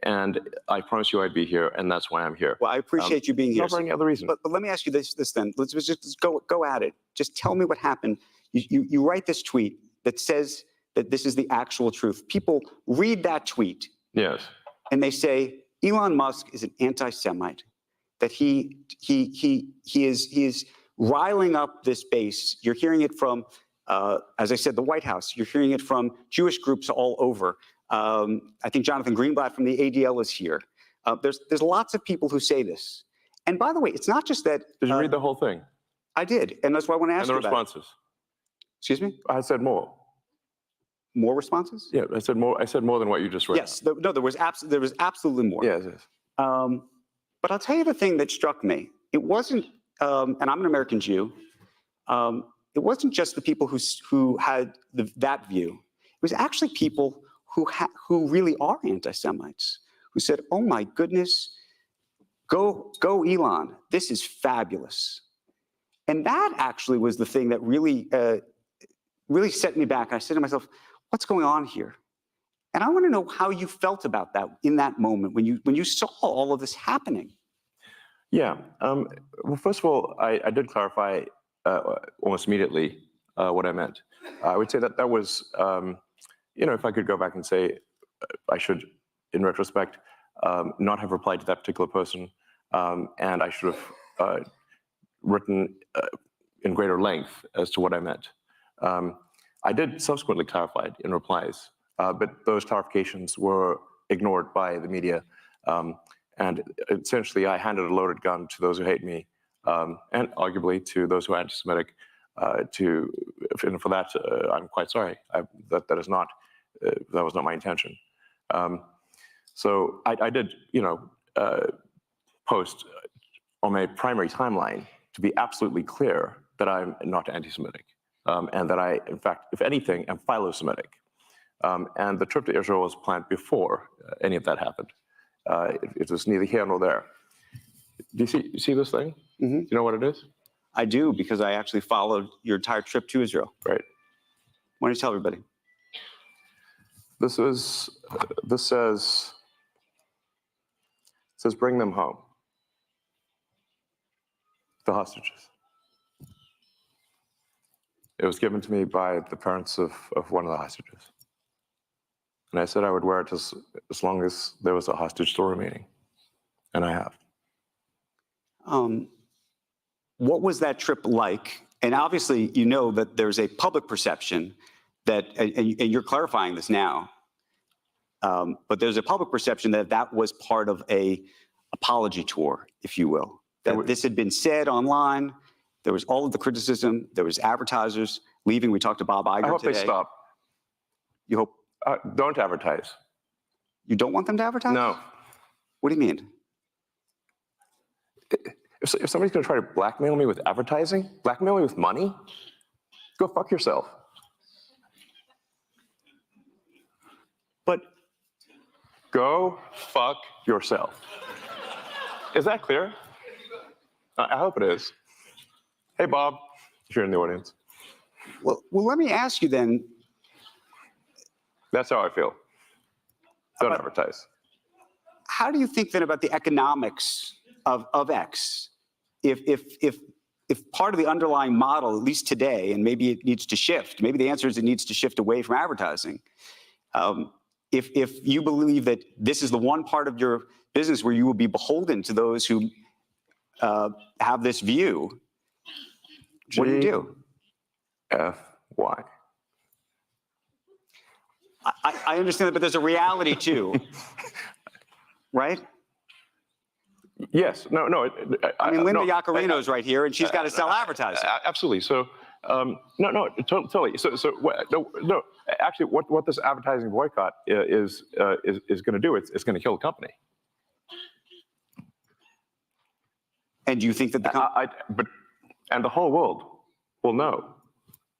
And I promise you I'd be here, and that's why I'm here. Well, I appreciate you being here. Not for any other reason. But let me ask you this then. Let's just go at it. Just tell me what happened. You write this tweet that says that this is the actual truth. People read that tweet. Yes. And they say Elon Musk is an anti-Semite, that he is riling up this base. You're hearing it from, as I said, the White House. You're hearing it from Jewish groups all over. I think Jonathan Greenblatt from the ADL is here. There's lots of people who say this. And by the way, it's not just that. Did you read the whole thing? I did, and that's why I want to ask you about it. And the responses? Excuse me? I said more. More responses? Yeah, I said more. I said more than what you just read. Yes. No, there was absolutely more. Yes. But I'll tell you the thing that struck me. It wasn't, and I'm an American Jew. It wasn't just the people who had that view. It was actually people who really are anti-Semites, who said, "Oh my goodness, go Elon! This is fabulous." And that actually was the thing that really set me back. I said to myself, "What's going on here?" And I want to know how you felt about that in that moment when you saw all of this happening. Yeah. Well, first of all, I did clarify almost immediately what I meant. I would say that was, if I could go back and say, I should, in retrospect, not have replied to that particular person, and I should have written in greater length as to what I meant. I did subsequently clarify it in replies, but those clarifications were ignored by the media. And essentially, I handed a loaded gun to those who hate me, and arguably to those who are anti-Semitic. And for that, I'm quite sorry. That was not my intention. So I did, post on my primary timeline to be absolutely clear that I'm not anti-Semitic, and that I, in fact, if anything, am philo-Semitic. And the trip to Israel was planned before any of that happened. It was neither here nor there. Do you see this thing? Mm-hmm. Do you know what it is? I do, because I actually followed your entire trip to Israel. Right. Why don't you tell everybody? This says bring them home. The hostages. It was given to me by the parents of one of the hostages. And I said I would wear it as long as there was a hostage still remaining. And I have. What was that trip like? And obviously, you know that there's a public perception that, and you're clarifying this now, but there's a public perception that was part of a apology tour, if you will. That this had been said online. There was all of the criticism. There was advertisers leaving. We talked to Bob Iger today. I hope they stop. You hope? Don't advertise. You don't want them to advertise? No. What do you mean? If somebody's going to try to blackmail me with advertising, blackmail me with money, go fuck yourself. But go fuck yourself. Is that clear? I hope it is. Hey, Bob, if you're in the audience. Well, let me ask you then. That's how I feel. Don't advertise. How do you think then about the economics of X? If part of the underlying model, at least today, and maybe it needs to shift, maybe the answer is it needs to shift away from advertising. If you believe that this is the one part of your business where you will be beholden to those who have this view, what do you do? F-Y. I understand that, but there's a reality too, right? Yes. No. I mean, Linda Yaccarino's right here, and she's got to sell advertising. Absolutely. So, totally. So, no. Actually, what this advertising boycott is going to do, it's going to kill the company. And do you think that and the whole world will know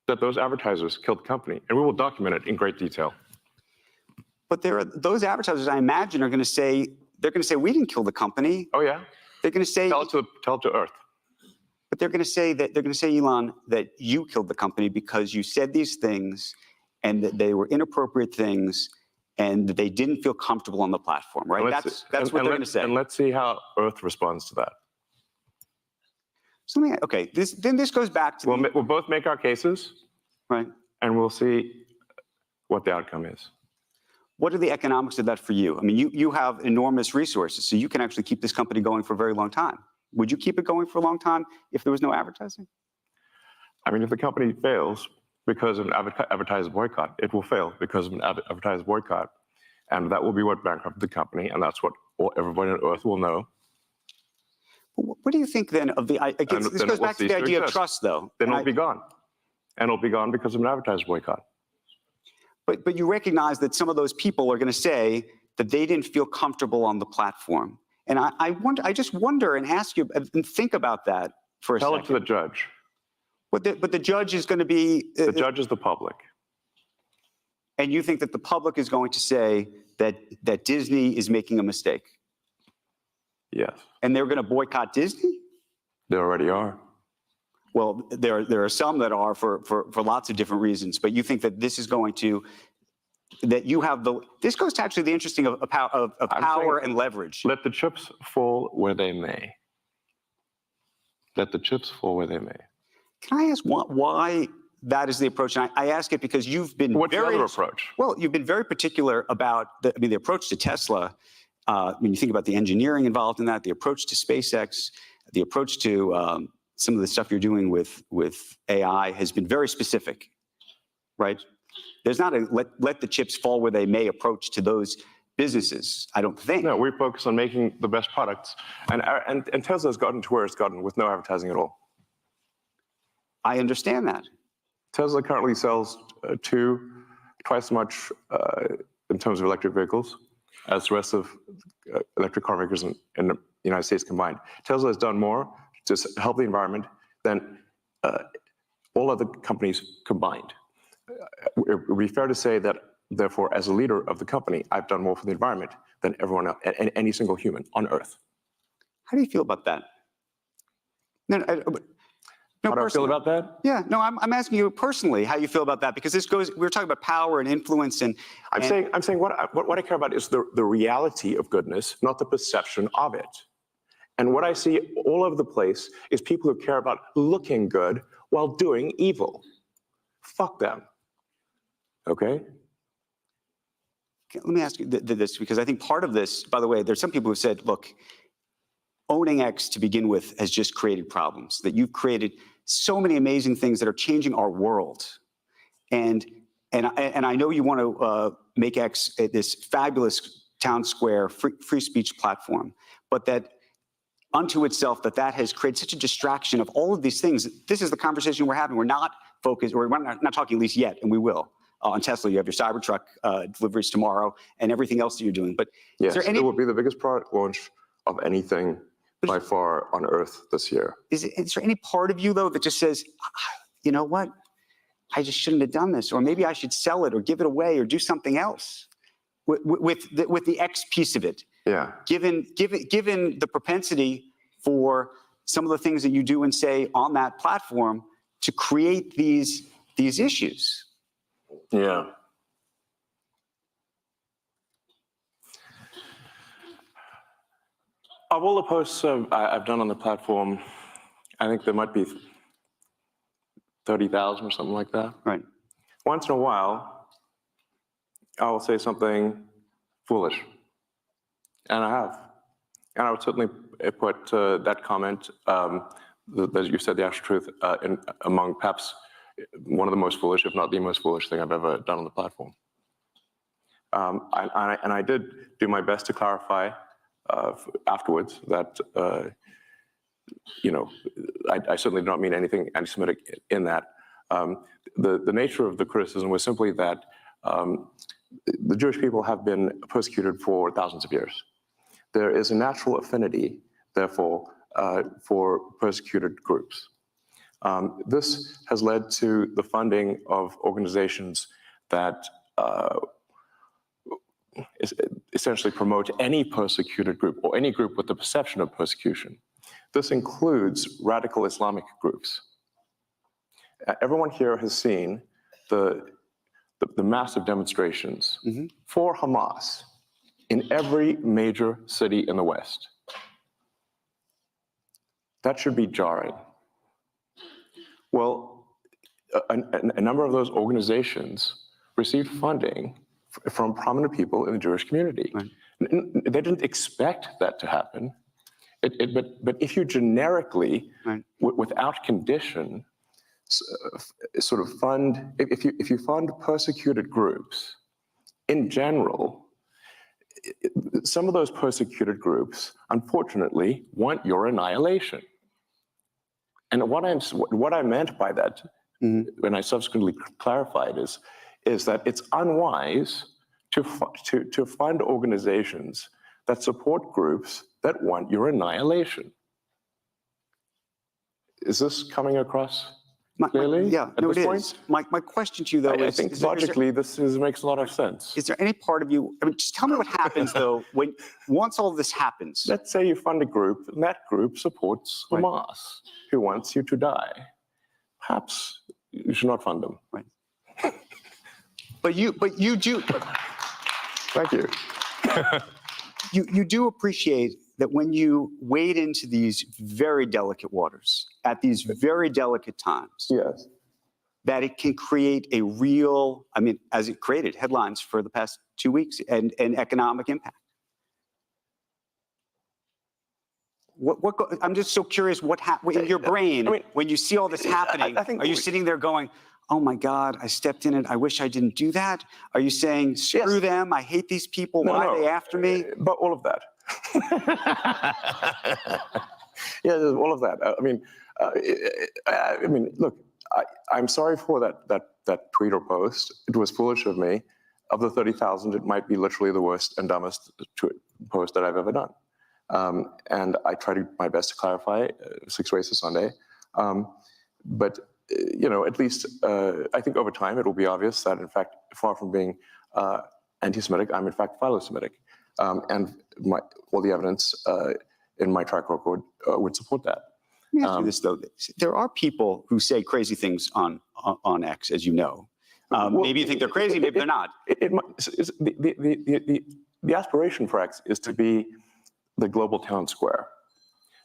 that those advertisers killed the company, and we will document it in great detail. But those advertisers, I imagine, are going to say, we didn't kill the company. Oh yeah. They're going to say, tell it to Earth. But they're going to say, Elon, that you killed the company because you said these things, and that they were inappropriate things, and that they didn't feel comfortable on the platform, right? That's what they're going to say. And let's see how Earth responds to that. So, okay, this goes back to We'll both make our cases, right? And we'll see what the outcome is. What are the economics of that for you? I mean, you have enormous resources, so you can actually keep this company going for a very long time. Would you keep it going for a long time if there was no advertising? I mean, if the company fails because of an advertiser boycott, it will fail because of an advertiser boycott. And that will be what bankrupted the company, and that's what everybody on Earth will know. What do you think then of the, again, this goes back to the idea of trust, though. Then it'll be gone. And it'll be gone because of an advertiser boycott. But you recognize that some of those people are going to say that they didn't feel comfortable on the platform. And I just wonder and ask you and think about that for a second. Tell it to the judge. But the judge is going to be... The judge is the public. And you think that the public is going to say that Disney is making a mistake? Yes. And they're going to boycott Disney? They already are. Well, there are some that are for lots of different reasons, but you think that this is going to, that you have the, this goes to actually the interesting of power and leverage. Let the chips fall where they may. Let the chips fall where they may. Can I ask why that is the approach? And I ask it because you've been What's the other approach? Well, you've been very particular about the approach to Tesla. When you think about the engineering involved in that, the approach to SpaceX, the approach to some of the stuff you're doing with AI has been very specific, right? There's not a let the chips fall where they may approach to those businesses, I don't think. No, we focus on making the best products. And Tesla's gotten to where it's gotten with no advertising at all. I understand that. Tesla currently sells twice as much in terms of electric vehicles as the rest of electric car makers in the United States combined. Tesla has done more to help the environment than all other companies combined. It would be fair to say that, therefore, as a leader of the company, I've done more for the environment than everyone else, and any single human on Earth. How do you feel about that? No, how do I feel about that? Yeah, no, I'm asking you personally how you feel about that, because this goes, we're talking about power and influence and... I'm saying what I care about is the reality of goodness, not the perception of it. And what I see all over the place is people who care about looking good while doing evil. Fuck them. Okay? Let me ask you this, because I think part of this, by the way, there's some people who said, look, owning X to begin with has just created problems, that you've created so many amazing things that are changing our world. And I know you want to make X this fabulous town square free speech platform, but that unto itself, that has created such a distraction of all of these things. This is the conversation we're having. We're not focused, or we're not talking at least yet, and we will. On Tesla, you have your Cybertruck deliveries tomorrow and everything else that you're doing. But yes, it will be the biggest product launch of anything by far on Earth this year. Is there any part of you, though, that just says, you know what, I just shouldn't have done this, or maybe I should sell it or give it away or do something else with the X piece of it? Yeah. Given the propensity for some of the things that you do and say on that platform to create these issues. Yeah. Of all the posts I've done on the platform, I think there might be 30,000 or something like that. Right. Once in a while, I will say something foolish. And I have. And I would certainly put that comment, that you said the actual truth, among perhaps one of the most foolish, if not the most foolish thing I've ever done on the platform. And I did do my best to clarify afterwards that, I certainly do not mean anything anti-Semitic in that. The nature of the criticism was simply that the Jewish people have been persecuted for thousands of years. There is a natural affinity, therefore, for persecuted groups. This has led to the funding of organizations that essentially promote any persecuted group or any group with the perception of persecution. This includes radical Islamic groups. Everyone here has seen the the massive demonstrations for Hamas in every major city in the West. That should be jarring. Well, a number of those organizations received funding from prominent people in the Jewish community. Right. They didn't expect that to happen. But if you generically, right. Without condition, sort of fund, if you fund persecuted groups, in general, some of those persecuted groups, unfortunately, want your annihilation. And what I meant by that, when I subsequently clarified, is that it's unwise to fund organizations that support groups that want your annihilation. Is this coming across clearly? Yeah, no, it is. My question to you, though, I think logically this makes a lot of sense. Is there any part of you, I mean, just tell me what happens, though, once all this happens? Let's say you fund a group, and that group supports Hamas, who wants you to die. Perhaps you should not fund them. Right. But you do. Thank you. You do appreciate that when you wade into these very delicate waters at these very delicate times, yes, that it can create a real, I mean, as it created headlines for the past 2 weeks, and economic impact. I'm just so curious what in your brain, when you see all this happening. Are you sitting there going, oh my God, I stepped in it, I wish I didn't do that? Are you saying, screw them, I hate these people, why are they after me? But all of that. Yeah, there's all of that. I mean, look, I'm sorry for that tweet or post. It was foolish of me. Of the 30,000, it might be literally the worst and dumbest post that I've ever done. And I try my best to clarify 6 ways to Sunday. But at least I think over time it will be obvious that, in fact, far from being anti-Semitic, I'm in fact philo-Semitic. And all the evidence in my track record would support that. Let me ask you this, though. There are people who say crazy things on X, as you know. Maybe you think they're crazy, maybe they're not. The aspiration for X is to be the global town square.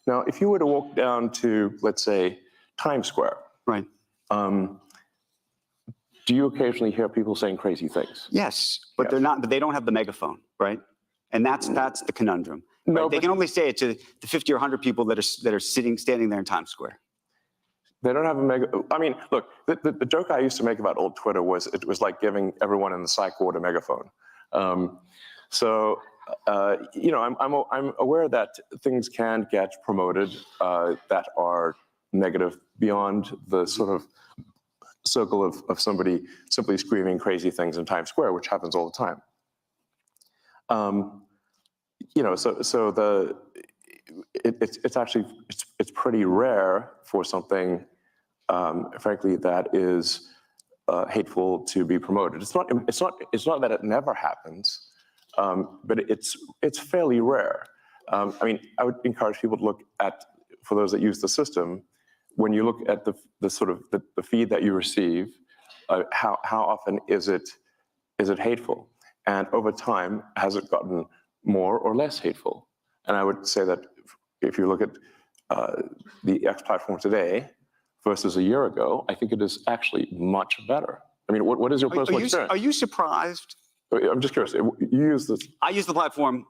Now, if you were to walk down to, let's say, Times Square, right? Do you occasionally hear people saying crazy things? Yes, but they're not. But they don't have the megaphone, right? And that's the conundrum. Right? No, they can only say it to the 50 or 100 people that are standing there in Times Square. They don't have a I mean, look, the joke I used to make about old Twitter was it was like giving everyone in the psych ward a megaphone. I'm aware that things can get promoted that are negative beyond the sort of circle of somebody simply screaming crazy things in Times Square, which happens all the time. It's pretty rare for something, frankly, that is hateful to be promoted. It's not that it never happens, but it's fairly rare. I mean, I would encourage people to look at, for those that use the system, when you look at the feed that you receive, how often is it hateful, and over time has it gotten more or less hateful? And I would say that if you look at the X platform today versus a year ago, I think it is actually much better. I mean, what is your personal experience? Are you surprised? I'm just curious. You use this? I use the platform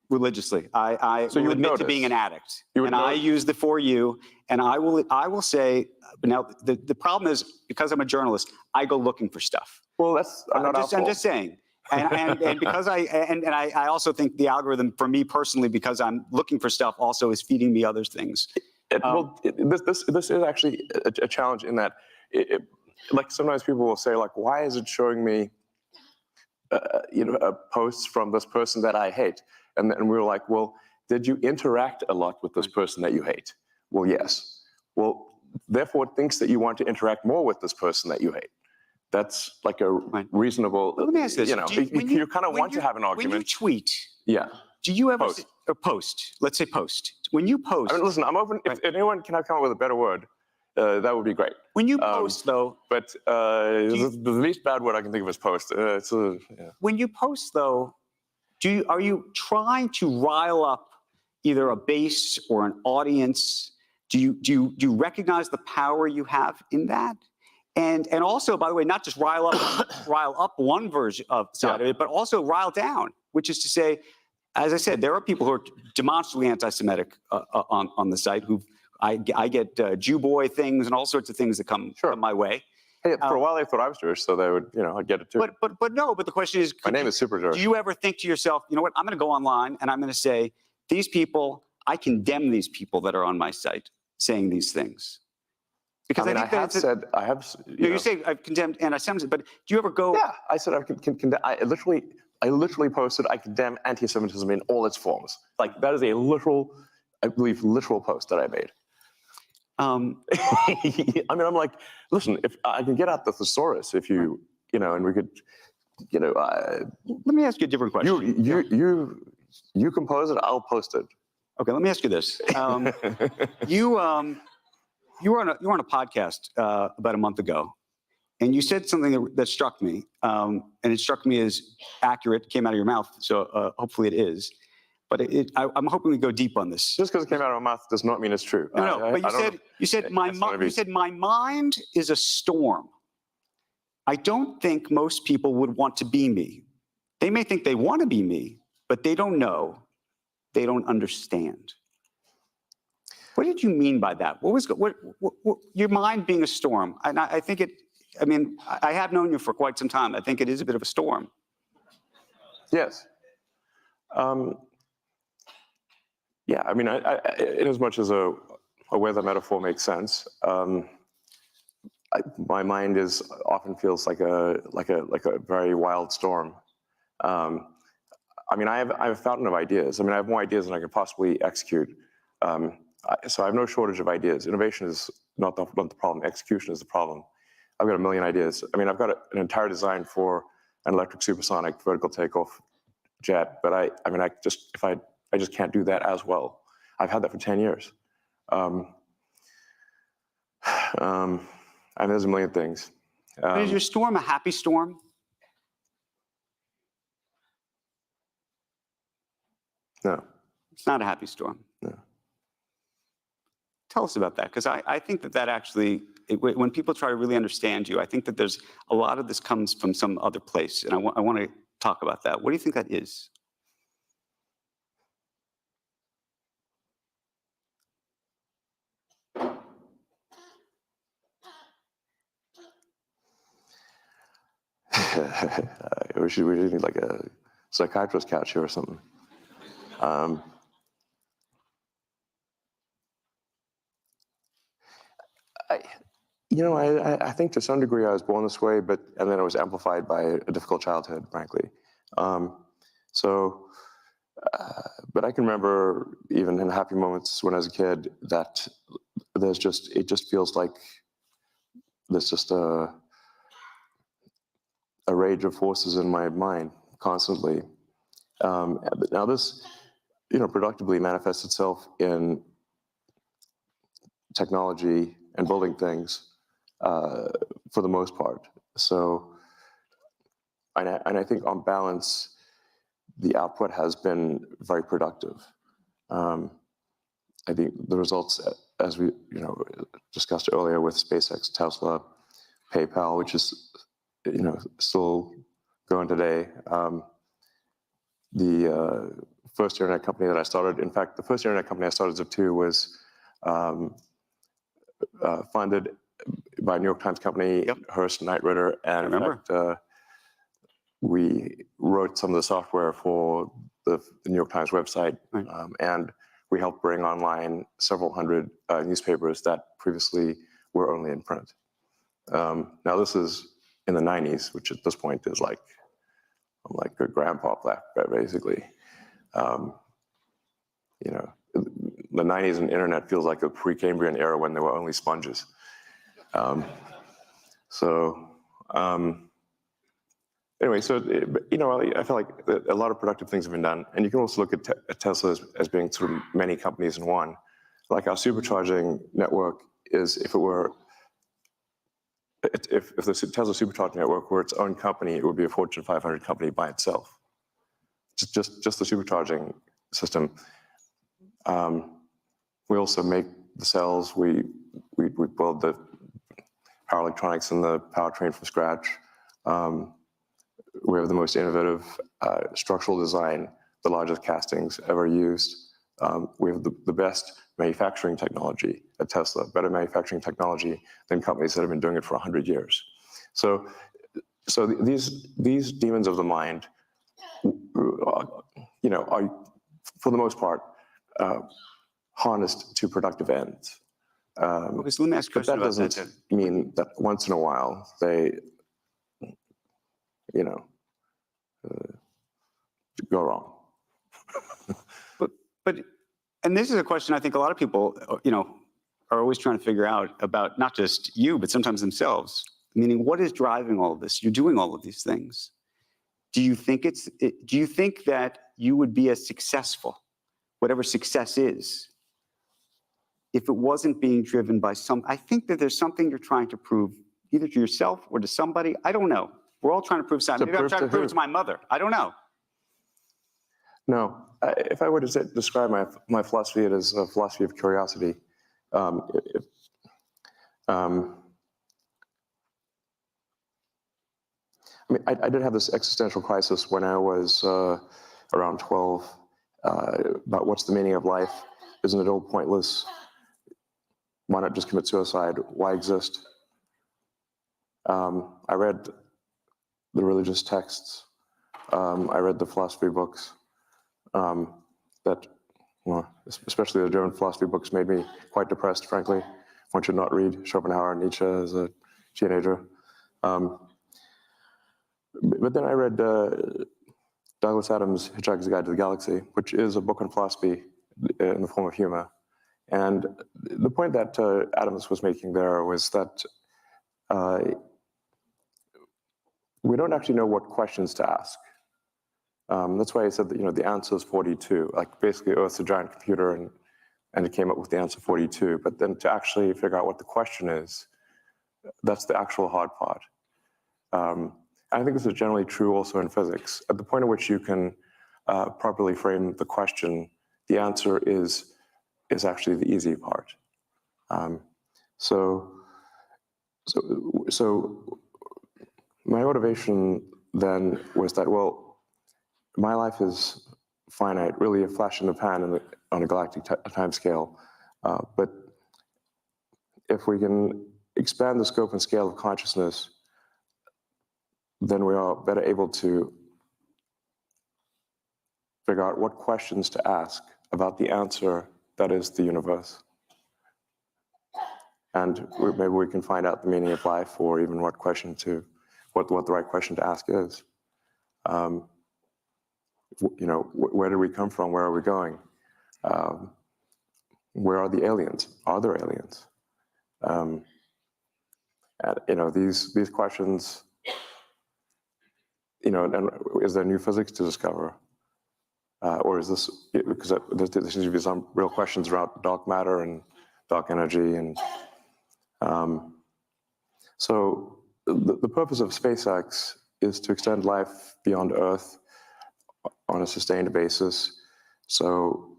religiously. I will admit to being an addict, and I use the For You. And I will say, now the problem is, because I'm a journalist, I go looking for stuff. Well, I'm just saying. And because I also think the algorithm, for me personally, because I'm looking for stuff, also is feeding me other things. This is actually a challenge in that, like, sometimes people will say, like, why is it showing me, posts from this person that I hate? And we were like, well, did you interact a lot with this person that you hate? Well, yes. Well, therefore, it thinks that you want to interact more with this person that you hate. That's like a reasonable. Let me ask this: you kind of want to have an argument. When you tweet, do you ever post? Let's say post. When you post, I mean, listen, I'm open. If anyone can come up with a better word, that would be great. When you post, though, But the least bad word I can think of is post. Yeah. when you post, though, are you trying to rile up either a base or an audience? Do you recognize the power you have in that? And also, by the way, not just rile up one version of side of it, but also rile down, which is to say, as I said, there are people who are demonstrably anti-Semitic on the site. I get Jew boy things and all sorts of things that come my way. Hey, for a while they thought I was Jewish, so they would, I'd get it too. But the question is, my name is super Jewish. Do you ever think to yourself, you know what? I'm going to go online and I'm going to say, these people, I condemn these people that are on my site saying these things. Because I think I have. You say I've condemned anti-Semitism, but do you ever go? Yeah, I said I literally posted I condemn anti-Semitism in all its forms. Like that is a literal, I believe, literal post that I made. I mean, I'm like, listen, if I can get out the thesaurus, if you, and we could, let me ask you a different question. You compose it, I'll post it. Okay, let me ask you this. You were on a podcast about a month ago, and you said something that struck me, and it struck me as accurate. It came out of your mouth, so hopefully it is. But I'm hoping we go deep on this. Just because it came out of my mouth does not mean it's true. No, but you said my mind is a storm. I don't think most people would want to be me. They may think they want to be me, but they don't know. They don't understand. What did you mean by that? What was your mind being a storm? And I think it. I mean, I have known you for quite some time. I think it is a bit of a storm. Yes. Yeah, I mean, in as much as a weather metaphor makes sense, my mind often feels like a very wild storm. I mean, I have a fountain of ideas. I mean, I have more ideas than I can possibly execute. So I have no shortage of ideas. Innovation is not the problem. Execution is the problem. I've got a million ideas. I mean, I've got an entire design for an electric supersonic vertical takeoff jet, but I just can't do that as well. I've had that for 10 years. And there's a million things. Is your storm a happy storm? No. It's not a happy storm. No. Tell us about that, because I think that actually, when people try to really understand you, I think that there's a lot of this comes from some other place, and I want to talk about that. What do you think that is? we should need like a psychiatrist couch here or something. I think to some degree I was born this way, and then it was amplified by a difficult childhood, frankly. But I can remember even in happy moments when I was a kid that it just feels like there's just a rage of forces in my mind constantly. Now this, productively manifests itself in technology and building things for the most part. So, and I think on balance, the output has been very productive. I think the results, as we discussed earlier with SpaceX, Tesla, PayPal, which is still going today. The first internet company that I started, in fact, the first internet company I started, Zip2, was funded by a New York Times company, Hearst Knight Ridder, and in fact, we wrote some of the software for the New York Times website, and we helped bring online several hundred newspapers that previously were only in print. Now this is in the 90s, which at this point is like, I'm like a grandpa, basically. The 90s and internet feels like a Precambrian era when there were only sponges. Anyway, so I feel like a lot of productive things have been done, and you can also look at Tesla as being sort of many companies in one. Like our supercharging network is if the Tesla Supercharging Network were its own company, it would be a Fortune 500 company by itself. Just the supercharging system. We also make the cells. We build the power electronics and the powertrain from scratch. We have the most innovative structural design, the largest castings ever used. We have the best manufacturing technology at Tesla, better manufacturing technology than companies that have been doing it for 100 years. So these demons of the mind, are for the most part harnessed to productive ends. Okay, so let me ask a But question that about that. doesn't mean that once in a while they, go wrong. But and this is a question I think a lot of people, are always trying to figure out about not just you, but sometimes themselves. Meaning, what is driving all of this? You're doing all of these things. Do you think that you would be as successful, whatever success is, if it wasn't being driven by I think that there's something you're trying to prove, either to yourself or to somebody. I don't know. We're all trying to prove something. Maybe I'm trying to prove it to my mother. I don't know. No, if I were to describe my philosophy, it is a philosophy of curiosity. I mean, I did have this existential crisis when I was around 12 about what's the meaning of life? Isn't it all pointless? Why not just commit suicide? Why exist? I read the religious texts. I read the philosophy books that, especially the German philosophy books, made me quite depressed, frankly. One should not read Schopenhauer and Nietzsche as a teenager. But then I read Douglas Adams' Hitchhiker's Guide to the Galaxy, which is a book on philosophy in the form of humor. And the point that Adams was making there was that we don't actually know what questions to ask. That's why he said that, the answer is 42. Like, basically, Earth's a giant computer, and it came up with the answer 42. But then to actually figure out what the question is, that's the actual hard part. I think this is generally true also in physics. At the point at which you can properly frame the question, the answer is actually the easy part. So my motivation then was that, well, my life is finite, really a flash in the pan on a galactic time scale. But if we can expand the scope and scale of consciousness, then we are better able to figure out what questions to ask about the answer that is the universe. And maybe we can find out the meaning of life, or even what the right question to ask is. Where did we come from? Where are we going? Where are the aliens? Are there aliens? And these questions. And is there new physics to discover? Or is this, because there seems to be some real questions around dark matter and dark energy. And so the purpose of SpaceX is to extend life beyond Earth on a sustained basis, so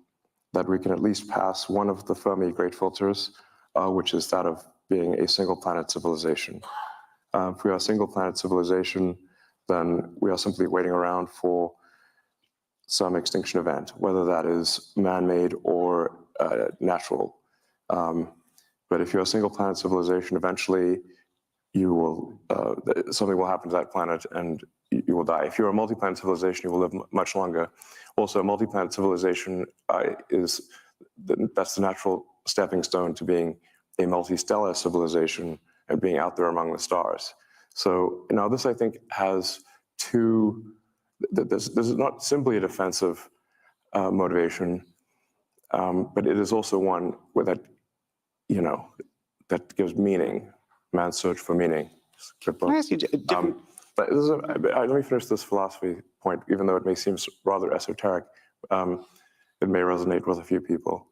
that we can at least pass one of the Fermi great filters, which is that of being a single planet civilization. If we are a single planet civilization, then we are simply waiting around for some extinction event, whether that is man-made or natural. But if you're a single planet civilization, eventually something will happen to that planet and you will die. If you're a multi-planet civilization, you will live much longer. Also, a multi-planet civilization that's the natural stepping stone to being a multi-stellar civilization and being out there among the stars. So now this, I think, has this is not simply a defensive motivation, but it is also one that gives meaning, man's search for meaning. Can I ask you different? But let me finish this philosophy point, even though it may seem rather esoteric. It may resonate with a few people.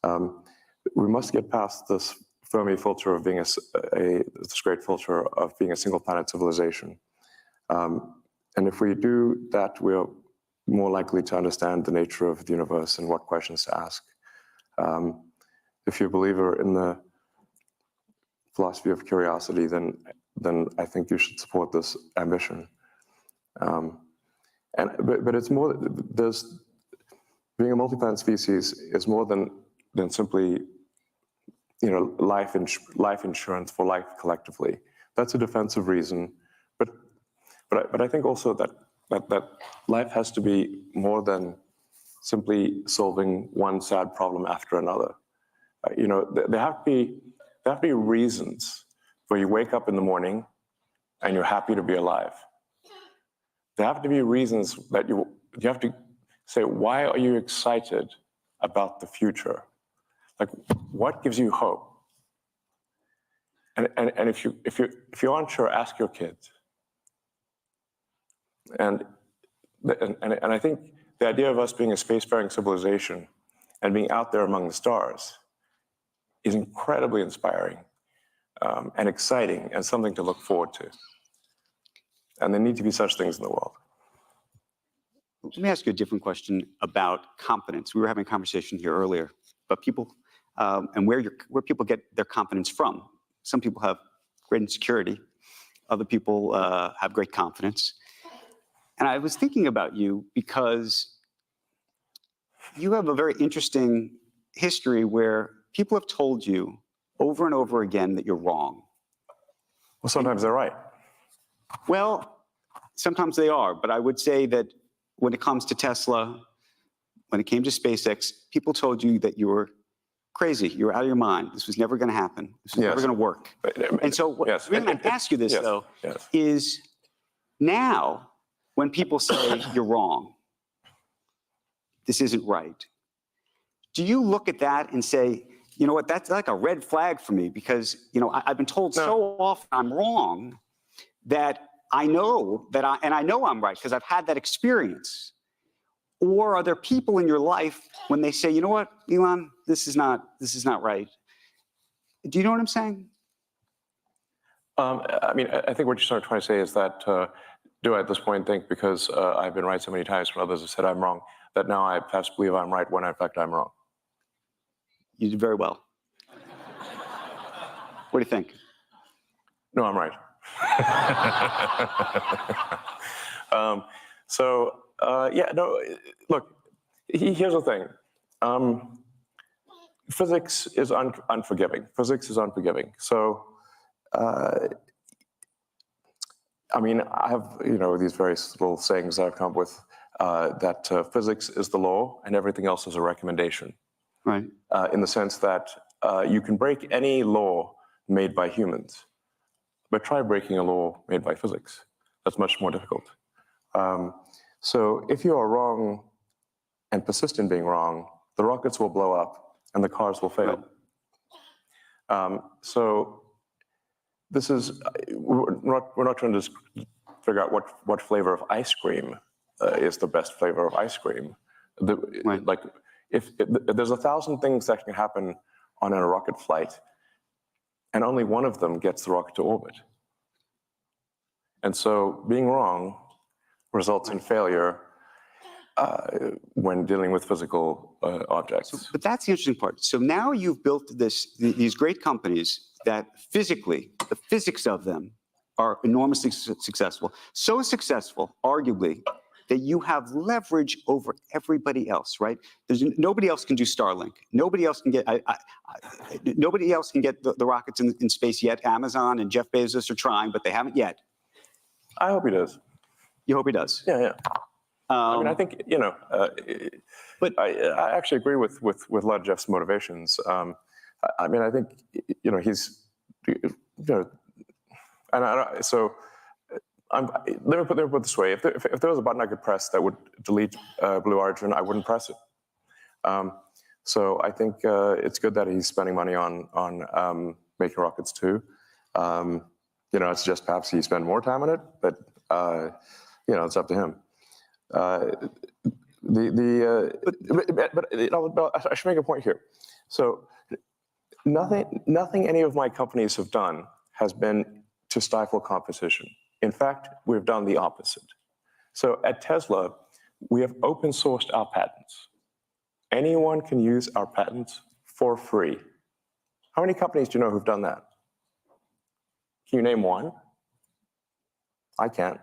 We must get past this Fermi filter of being this great filter of being a single planet civilization. And if we do that, we're more likely to understand the nature of the universe and what questions to ask. If you're a believer in the philosophy of curiosity, then I think you should support this ambition. But it's more, being a multi-planet species is more than simply, life insurance for life collectively. That's a defensive reason, but I think also that life has to be more than simply solving one sad problem after another. There have to be reasons where you wake up in the morning and you're happy to be alive. There have to be reasons that you have to say, why are you excited about the future? Like, what gives you hope? And if you aren't sure, ask your kids. And I think the idea of us being a spacefaring civilization and being out there among the stars is incredibly inspiring and exciting and something to look forward to. And there need to be such things in the world. Let me ask you a different question about confidence. We were having a conversation here earlier about people and where people get their confidence from. Some people have great insecurity. Other people have great confidence. And I was thinking about you because you have a very interesting history where people have told you over and over again that you're wrong. Well, sometimes they're right. Well, sometimes they are, but I would say that when it comes to Tesla, when it came to SpaceX, people told you that you were crazy, you were out of your mind. This was never going to happen. This was never going to work. And so the reason I ask you this, though, is now when people say you're wrong, this isn't right, do you look at that and say, you know what, that's like a red flag for me because, I've been told so often I'm wrong that I know that I know I'm right because I've had that experience? Or are there people in your life when they say, you know what, Elon, this is not right? Do you know what I'm saying? I think what you're sort of trying to say is that, do I at this point think because I've been right so many times when others have said I'm wrong, that now I perhaps believe I'm right when in fact I'm wrong? You did very well. What do you think? No, I'm right. Look, here's the thing. Physics is unforgiving. Physics is unforgiving. So, I have, these various little sayings that I've come up with, that physics is the law and everything else is a recommendation. Right. In the sense that you can break any law made by humans, but try breaking a law made by physics. That's much more difficult. So if you are wrong and persist in being wrong, the rockets will blow up and the cars will fail. Right. So this is, we're not trying to figure out what flavor of ice cream is the best flavor of ice cream. Right. Like, if there's 1,000 things that can happen on a rocket flight, and only one of them gets the rocket to orbit. And so being wrong results in failure when dealing with physical objects. But that's the interesting part. So now you've built these great companies that physically, the physics of them are enormously successful. So successful, arguably, that you have leverage over everybody else, right? Nobody else can do Starlink. Nobody else can get the rockets in space yet. Amazon and Jeff Bezos are trying, but they haven't yet. I hope he does. You hope he does? Yeah. I think, but I actually agree with a lot of Jeff's motivations. I think, he's, so let me put it this way. If there was a button I could press that would delete Blue Origin, I wouldn't press it. So I think it's good that he's spending money on making rockets too. It's just perhaps he spend more time on it, but it's up to him. But I should make a point here. So Nothing any of my companies have done has been to stifle competition. In fact, we've done the opposite. So at Tesla, we have open sourced our patents. Anyone can use our patents for free. How many companies do you know who've done that? Can you name one? I can't.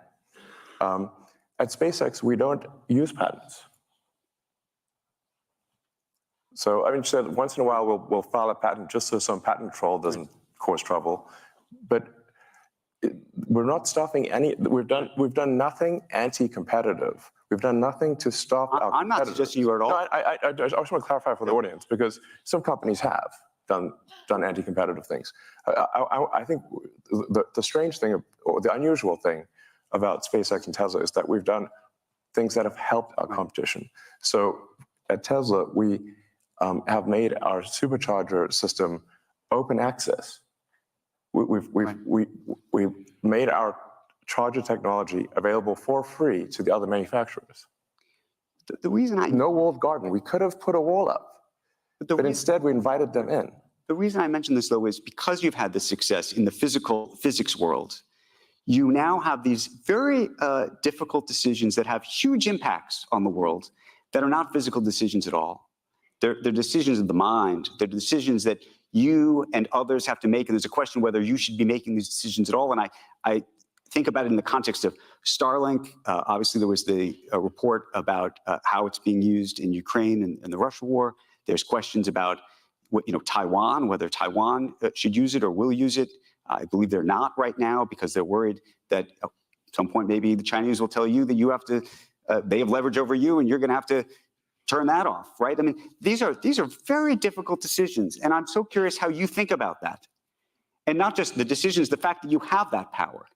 At SpaceX, we don't use patents. So I mean, so once in a while we'll file a patent just so some patent troll doesn't cause trouble. But we're not stopping any. We've done nothing anti-competitive. We've done nothing to stop our I'm not suggesting you are at all. No, I just want to clarify for the audience, because some companies have done anti-competitive things. I think the strange thing, or the unusual thing about SpaceX and Tesla is that we've done things that have helped our competition. So at Tesla, we have made our supercharger system open access. We've made our charger technology available for free to the other manufacturers. The reason No walled garden. We could have put a wall up, but instead we invited them in. The reason I mention this, though, is because you've had this success in the physics world, you now have these very difficult decisions that have huge impacts on the world that are not physical decisions at all. They're decisions of the mind. They're decisions that you and others have to make, and there's a question whether you should be making these decisions at all. And I think about it in the context of Starlink. Obviously, there was the report about how it's being used in Ukraine and the Russia war. There's questions about Taiwan, whether Taiwan should use it or will use it. I believe they're not right now because they're worried that at some point maybe the Chinese will tell you that you have to, they have leverage over you and you're going to have to turn that off, right? I mean, these are very difficult decisions, and I'm so curious how you think about that. And not just the decisions, the fact that you have that power.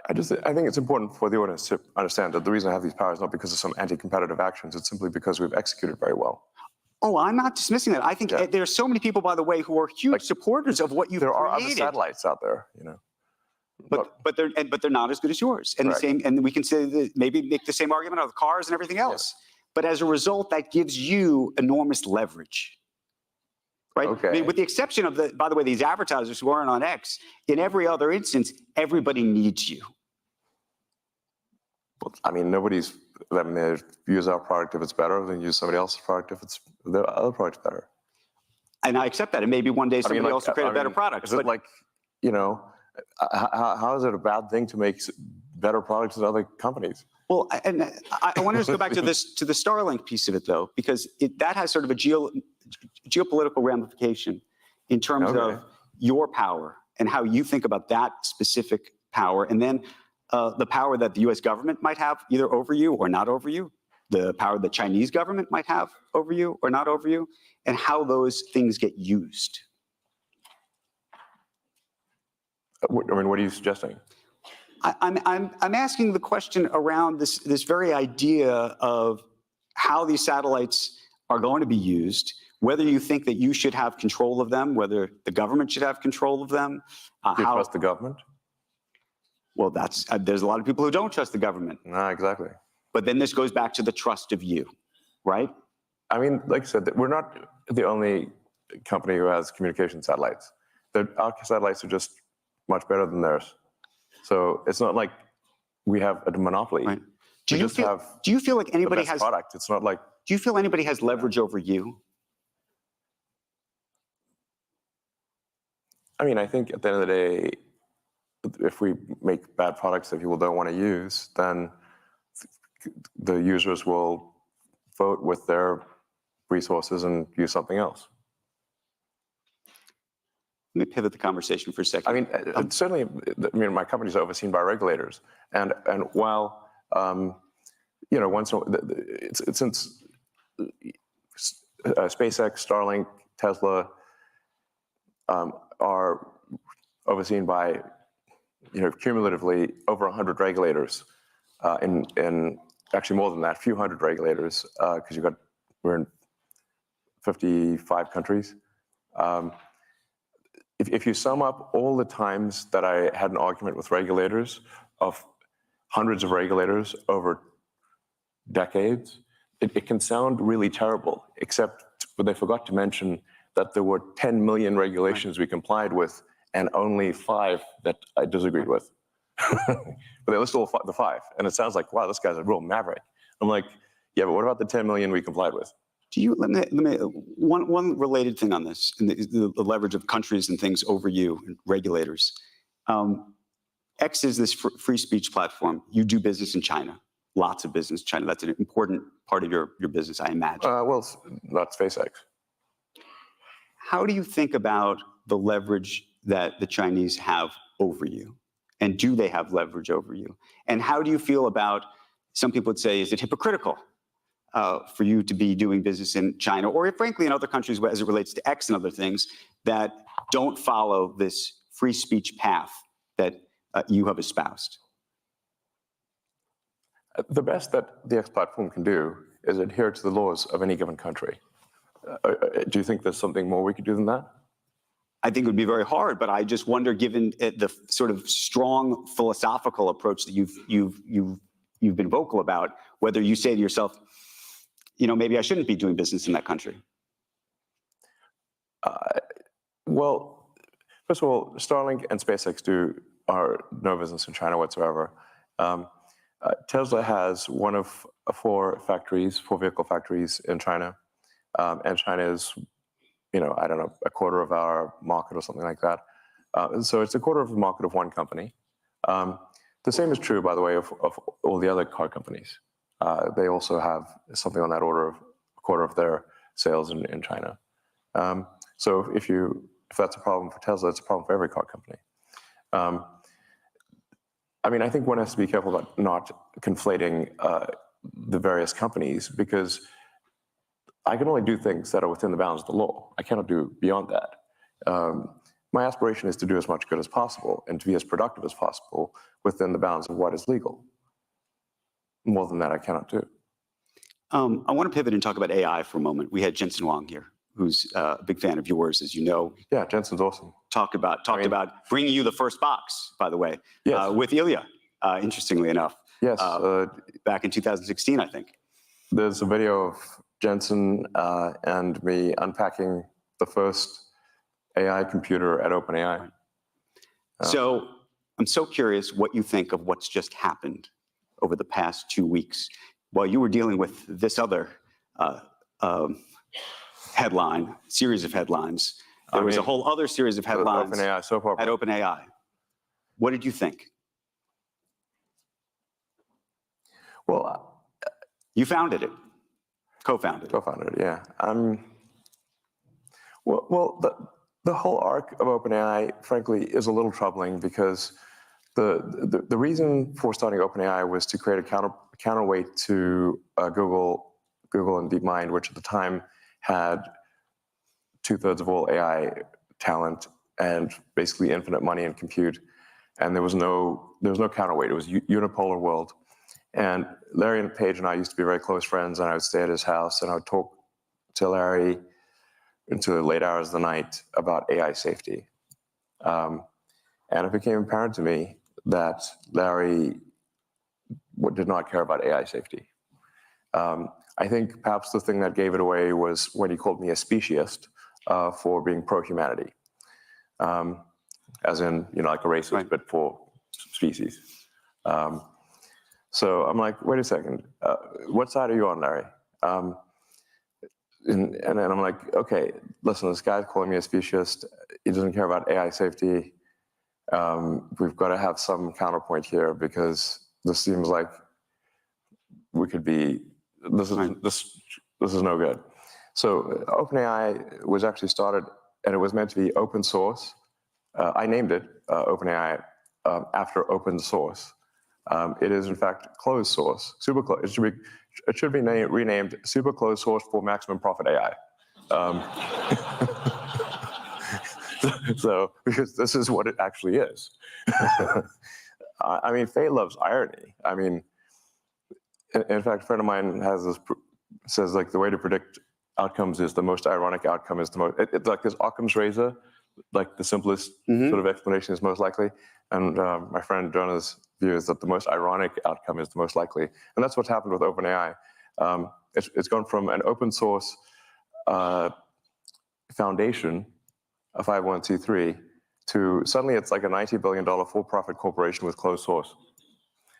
I think it's important for the audience to understand that the reason I have these powers is not because of some anti-competitive actions. It's simply because we've executed very well. Oh, I'm not dismissing that. I think there are so many people, by the way, who are huge supporters of what you've created. There are other satellites out there, But they're not as good as yours. And and we can say that maybe make the same argument of cars and everything else. Yeah. But as a result, that gives you enormous leverage. Right? Okay. I mean, with the exception of by the way, these advertisers who aren't on X, in every other instance, everybody needs you. Well, I mean, they use our product if it's better than use somebody else's product if it's the other product's better. And I accept that. And maybe one day somebody else will create a better product. Is it like, how is it a bad thing to make better products than other companies? Well, and I want to just go back to the Starlink piece of it, though, because that has sort of a geopolitical ramification in terms of your power and how you think about that specific power, and then the power that the U.S. government might have either over you or not over you, the power the Chinese government might have over you or not over you, and how those things get used. I mean, what are you suggesting? I'm asking the question around this very idea of how these satellites are going to be used, whether you think that you should have control of them, whether the government should have control of them. Do you trust the government? Well, there's a lot of people who don't trust the government. No, exactly. But then this goes back to the trust of you, right? I mean, like I said, we're not the only company who has communication satellites. Our satellites are just much better than theirs. So it's not like we have a monopoly. Right. Do you feel like anybody has product? It's not like. Do you feel anybody has leverage over you? I mean, I think at the end of the day, if we make bad products that people don't want to use, then the users will vote with their resources and use something else. Let me pivot the conversation for a second. I mean, certainly, my company's overseen by regulators, and while since SpaceX, Starlink, Tesla are overseen by cumulatively over 100 regulators, in actually more than that, a few hundred regulators, because we're in 55 countries. If you sum up all the times that I had an argument with regulators, of hundreds of regulators over decades, it can sound really terrible, except what they forgot to mention that there were 10 million regulations we complied with and only 5 that I disagreed with. But they listed all the 5. And it sounds like, wow, this guy's a real maverick. I'm like, yeah, but what about the 10 million we complied with? Do you, let me one related thing on this, and the leverage of countries and things over you, and regulators. X is this free speech platform. You do business in China, lots of business in China. That's an important part of your business, I imagine. Well, not SpaceX. How do you think about the leverage that the Chinese have over you? And do they have leverage over you? And how do you feel about, some people would say, is it hypocritical for you to be doing business in China, or frankly in other countries as it relates to X and other things that don't follow this free speech path that you have espoused? The best that the X platform can do is adhere to the laws of any given country. Do you think there's something more we could do than that? I think it would be very hard, but I just wonder, given the sort of strong philosophical approach that you've been vocal about, whether you say to yourself, you know, maybe I shouldn't be doing business in that country. Well, first of all, Starlink and SpaceX are no business in China whatsoever. Tesla has one of 4 vehicle factories in China, and China is, you know, I don't know, a quarter of our market or something like that. So it's a quarter of the market of one company. The same is true, by the way, of all the other car companies. They also have something on that order of a quarter of their sales in China. So if that's a problem for Tesla, it's a problem for every car company. I mean, I think one has to be careful about not conflating the various companies, because I can only do things that are within the bounds of the law. I cannot do beyond that. My aspiration is to do as much good as possible and to be as productive as possible within the bounds of what is legal. More than that, I cannot do. I want to pivot and talk about AI for a moment. We had Jensen Huang here, who's a big fan of yours, as you know. Yeah, Jensen's awesome. Talked about bringing you the first box, by the way, yes. With Ilya, interestingly enough. Yes. Back in 2016, I think. There's a video of Jensen and me unpacking the first AI computer at OpenAI. So I'm so curious what you think of what's just happened over the past 2 weeks while you were dealing with this other series of headlines. There was a whole other series of headlines OpenAI, so far. at OpenAI. What did you think? Well, you founded it, co-founded it. Co-founded it, yeah. Well, the whole arc of OpenAI, frankly, is a little troubling, because the reason for starting OpenAI was to create a counterweight to Google and DeepMind, which at the time had 2/3 of all AI talent and basically infinite money and compute, and there was no counterweight. It was a unipolar world. And Larry and Paige and I used to be very close friends, and I would stay at his house, and I would talk to Larry into the late hours of the night about AI safety. And it became apparent to me that Larry did not care about AI safety. I think perhaps the thing that gave it away was when he called me a speciesist for being pro-humanity. As in, you know, like a racist, right, but for species. So I'm like, wait a second, what side are you on, Larry? And then I'm like, okay, listen, this guy's calling me a speciesist. He doesn't care about AI safety. We've got to have some counterpoint here, because this seems like we could be, this is no good. So OpenAI was actually started, and it was meant to be open source. I named it OpenAI after open source. It is in fact closed source, super closed. It should be renamed super closed source for maximum profit AI. So, because this is what it actually is. I mean, fate loves irony. I mean, in fact, a friend of mine says like the way to predict outcomes is the most ironic outcome is the most. It's like this Occam's razor, like the simplest sort of explanation is most likely. And my friend Jonah's view is that the most ironic outcome is the most likely, and that's what's happened with OpenAI. It's gone from an open source foundation, a 501c3, to suddenly it's like a $90 billion for-profit corporation with closed source.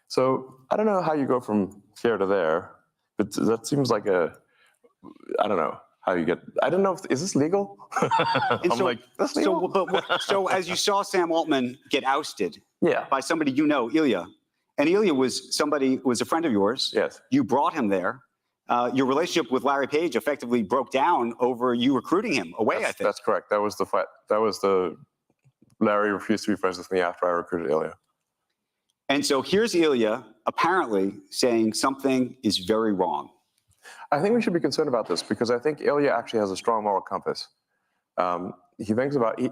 So I don't know how you go from here to there, but that seems like I don't know how you get, I don't know, is this legal? And I'm like, that's legal? So as you saw Sam Altman get ousted Yeah, by somebody you know, Ilya, and Ilya was a friend of yours. yes. You brought him there. Your relationship with Larry Page effectively broke down over you recruiting him away, I think. That's correct. That was the fight. That was the, Larry refused to be friends with me after I recruited Ilya. And so here's Ilya apparently saying something is very wrong. I think we should be concerned about this because I think Ilya actually has a strong moral compass. He thinks about, he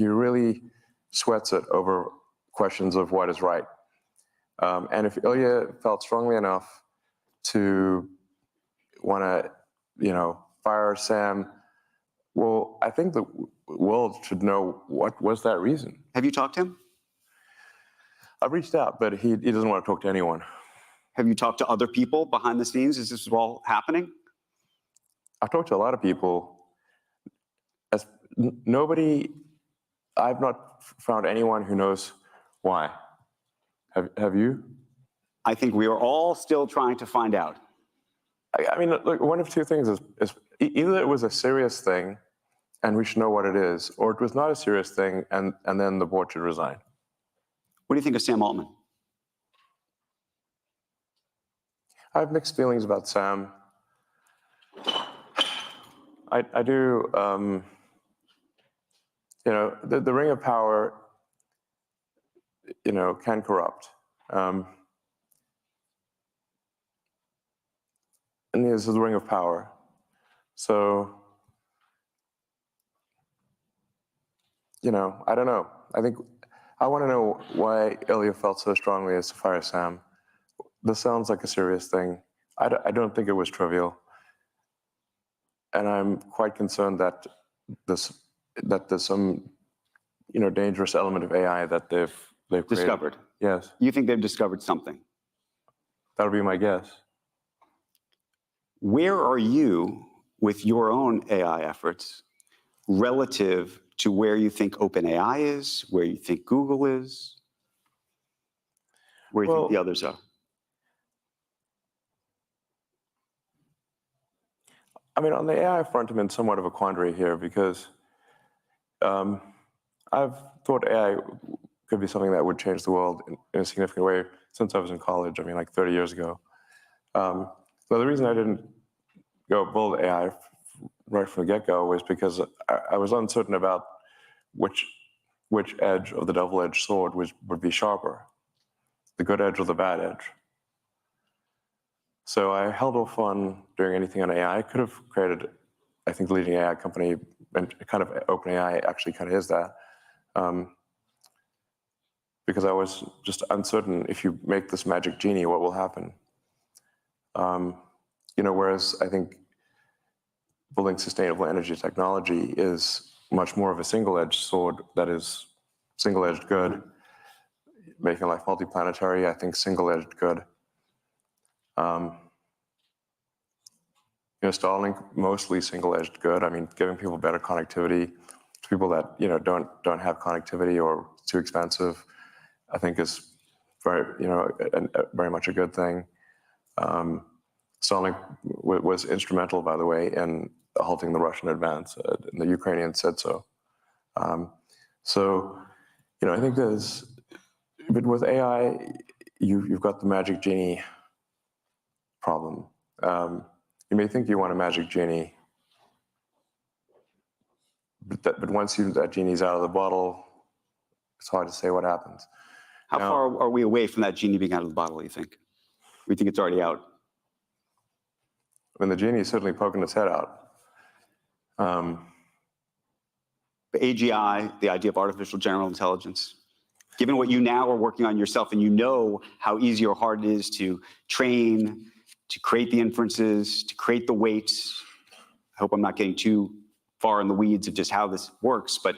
really sweats it over questions of what is right. And if Ilya felt strongly enough to want to, fire Sam, well, I think the world should know what was that reason. Have you talked to him? I've reached out, but he doesn't want to talk to anyone. Have you talked to other people behind the scenes as this is all happening? I've talked to a lot of people. Nobody, I've not found anyone who knows why. Have you? I think we are all still trying to find out. I mean, look, one of two things is either it was a serious thing and we should know what it is, or it was not a serious thing and then the board should resign. What do you think of Sam Altman? I have mixed feelings about Sam. I do, the ring of power, can corrupt. And this is the ring of power. So, I don't know. I think I want to know why Ilya felt so strongly as to fire Sam. This sounds like a serious thing. I don't think it was trivial. And I'm quite concerned that there's some, dangerous element of AI that they've created. Discovered. Yes, You think they've discovered something. that would be my guess. Where are you with your own AI efforts relative to where you think OpenAI is, where you think Google is, where you think the others are? I mean, on the AI front, I'm in somewhat of a quandary here because I've thought AI could be something that would change the world in a significant way since I was in college. I mean, like 30 years ago. So the reason I didn't go build AI right from the get-go was because I was uncertain about which edge of the double-edged sword would be sharper, the good edge or the bad edge. So I held off on doing anything on AI. I could have created, I think, the leading AI company, and kind of OpenAI actually kind of is that, because I was just uncertain if you make this magic genie, what will happen? Whereas I think building sustainable energy technology is much more of a single-edged sword that is single-edged good. Making life multiplanetary, I think single-edged good. Starlink, mostly single-edged good. I mean, giving people better connectivity to people that don't have connectivity or too expensive, I think is very very much a good thing. Starlink was instrumental, by the way, in halting the Russian advance, and the Ukrainians said so. I think but with AI, you've got the magic genie problem. You may think you want a magic genie, but once that genie's out of the bottle, it's hard to say what happens. How far are we away from that genie being out of the bottle, you think? We think it's already out? I mean, the genie is certainly poking its head out. The AGI, the idea of artificial general intelligence, given what you now are working on yourself, and you know how easy or hard it is to train, to create the inferences, to create the weights. I hope I'm not getting too far in the weeds of just how this works, but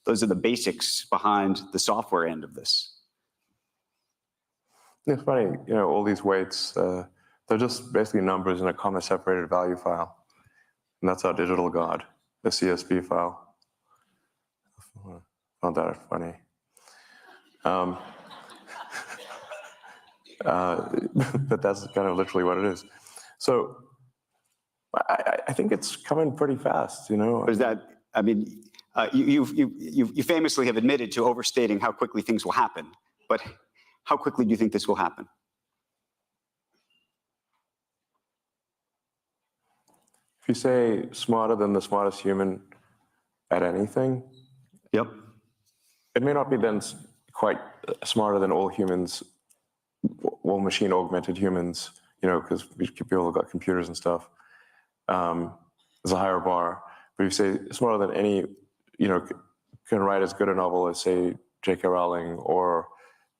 those are the basics behind the software end of this. It's funny, all these weights, they're just basically numbers in a comma-separated value file. And that's our digital God. the CSV file. Found that funny. But that's kind of literally what it is. So I think it's coming pretty fast, you know. Is that, I mean, you famously have admitted to overstating how quickly things will happen, but how quickly do you think this will happen? If you say smarter than the smartest human at anything, Yep. it may not be then quite smarter than all humans, all machine-augmented humans, you know, because people have got computers and stuff. There's a higher bar. But if you say smarter than any, you know, can write as good a novel as, say, J.K. Rowling, or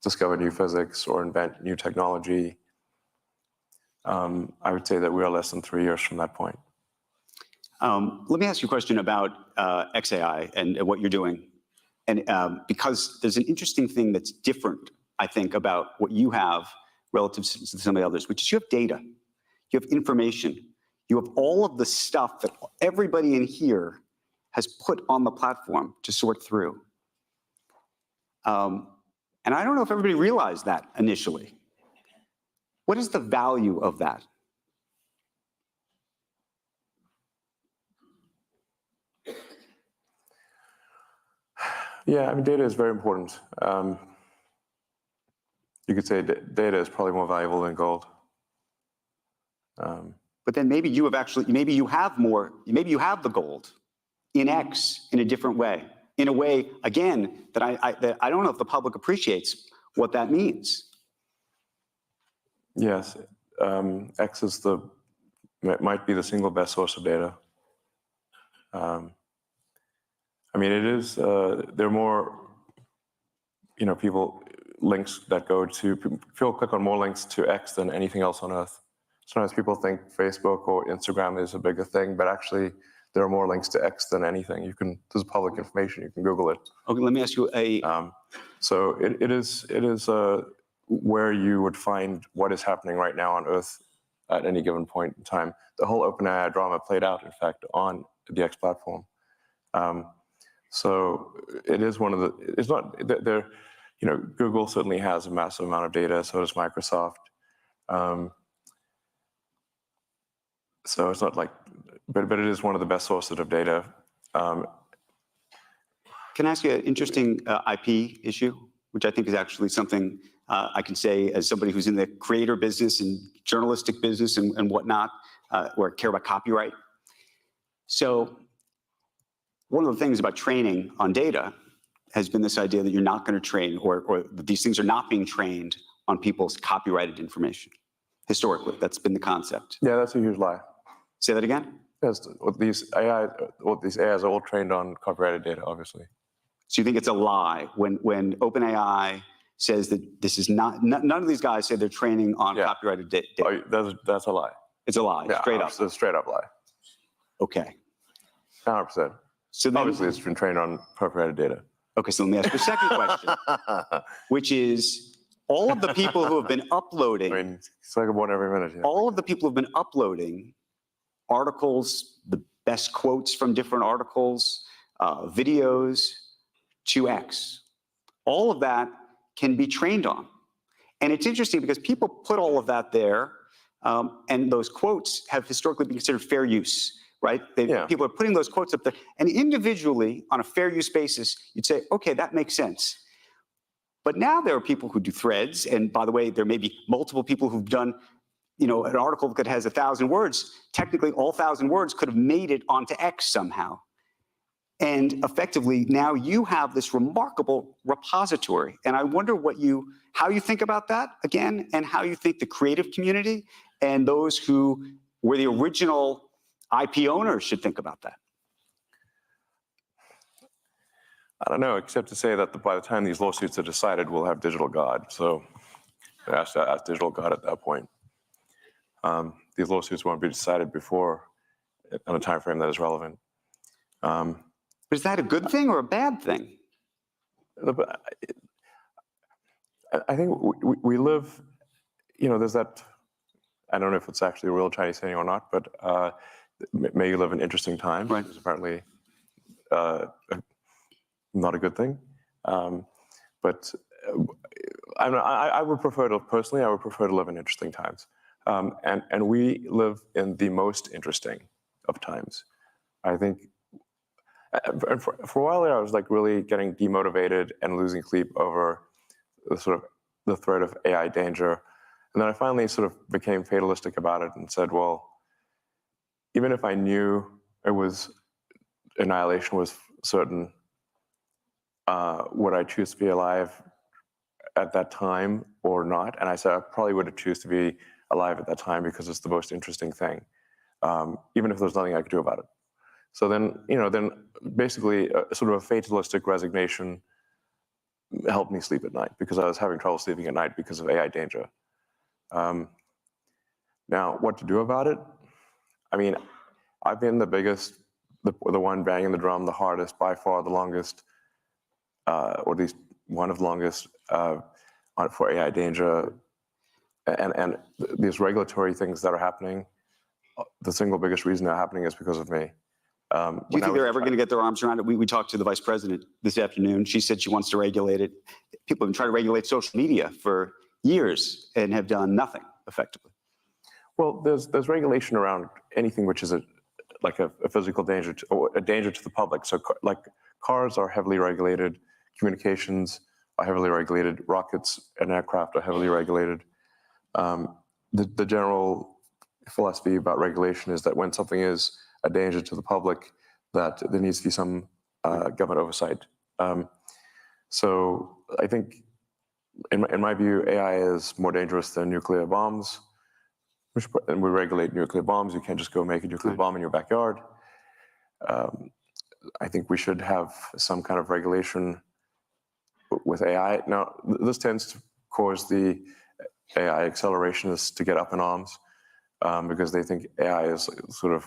discover new physics, or invent new technology, I would say that we are less than 3 years from that point. Let me ask you a question about XAI and what you're doing. And because there's an interesting thing that's different, I think, about what you have relative to some of the others, which is you have data, you have information, you have all of the stuff that everybody in here has put on the platform to sort through. And I don't know if everybody realized that initially. What is the value of that? Yeah, I mean, data is very important. You could say data is probably more valuable than gold. But then maybe you have actually, maybe you have more, maybe you have the gold in X in a different way, in a way, again, that I don't know if the public appreciates what that means. Yes, X is might be the single best source of data. I mean, it is, there are more, you know, links that go to, people click on more links to X than anything else on Earth. Sometimes people think Facebook or Instagram is a bigger thing, but actually there are more links to X than anything. This is public information, you can Google it. Okay, let me ask you so it is where you would find what is happening right now on Earth at any given point in time. The whole OpenAI drama played out, in fact, on the X platform. So it is one of the, it's not, you know, Google certainly has a massive amount of data, so does Microsoft. So it's not like, but it is one of the best sources of data. Can I ask you an interesting IP issue, which I think is actually something I can say as somebody who's in the creator business and journalistic business and whatnot, or care about copyright. So one of the things about training on data has been this idea that you're not going to train, or that these things are not being trained on people's copyrighted information. Historically, that's been the concept. Yeah, that's a huge lie. Say that again? Yes, these AIs are all trained on copyrighted data, obviously. So you think it's a lie when OpenAI says that this is not, none of these guys say they're training on copyrighted data? Oh, that's a lie. It's a lie, yeah, straight up. It's a straight up lie. Okay. 100%. So then, obviously, it's been trained on copyrighted data. Okay, so let me ask you a second question, which is all of the people who have been uploading. I mean, it's like one every minute. Yeah. All of the people who have been uploading articles, the best quotes from different articles, videos to X. All of that can be trained on. And it's interesting because people put all of that there, and those quotes have historically been considered fair use, right? People are putting those quotes up there. And individually, on a fair use basis, you'd say, okay, that makes sense. But now there are people who do threads, and by the way, there may be multiple people who've done, you know, an article that has 1,000 words. Technically, all 1,000 words could have made it onto X somehow. And effectively, now you have this remarkable repository. And I wonder how you think about that, again, and how you think the creative community and those who were the original IP owners should think about that. I don't know, except to say that by the time these lawsuits are decided, we'll have digital God. So ask digital God at that point. These lawsuits won't be decided before on a time frame that is relevant. Is that a good thing or a bad thing? I think we live, you know, there's that, I don't know if it's actually a real Chinese saying or not, but may you live in interesting times. Right. There's apparently not a good thing. But I would prefer to, personally, I would prefer to live in interesting times. And we live in the most interesting of times. I think, and for a while there, I was like really getting demotivated and losing sleep over the sort of the threat of AI danger. And then I finally sort of became fatalistic about it and said, well, even if I knew it was annihilation was certain, would I choose to be alive at that time or not? And I said I probably would have choose to be alive at that time because it's the most interesting thing, even if there's nothing I could do about it. So then, then basically sort of a fatalistic resignation helped me sleep at night because I was having trouble sleeping at night because of AI danger. Now, what to do about it? I mean, I've been the biggest, the one banging the drum the hardest, by far the longest, or at least one of the longest for AI danger. And these regulatory things that are happening, the single biggest reason they're happening is because of me. Do you think they're ever going to get their arms around it? We talked to the vice president this afternoon. She said she wants to regulate it. People have been trying to regulate social media for years and have done nothing effectively. Well, there's regulation around anything which is like a physical danger or a danger to the public. So like cars are heavily regulated, communications are heavily regulated, rockets and aircraft are heavily regulated. The general philosophy about regulation is that when something is a danger to the public, that there needs to be some government oversight. So I think, in my view, AI is more dangerous than nuclear bombs. And we regulate nuclear bombs. You can't just go make a nuclear bomb in your backyard. I think we should have some kind of regulation with AI. Now, this tends to cause the AI accelerationists to get up in arms because they think AI is sort of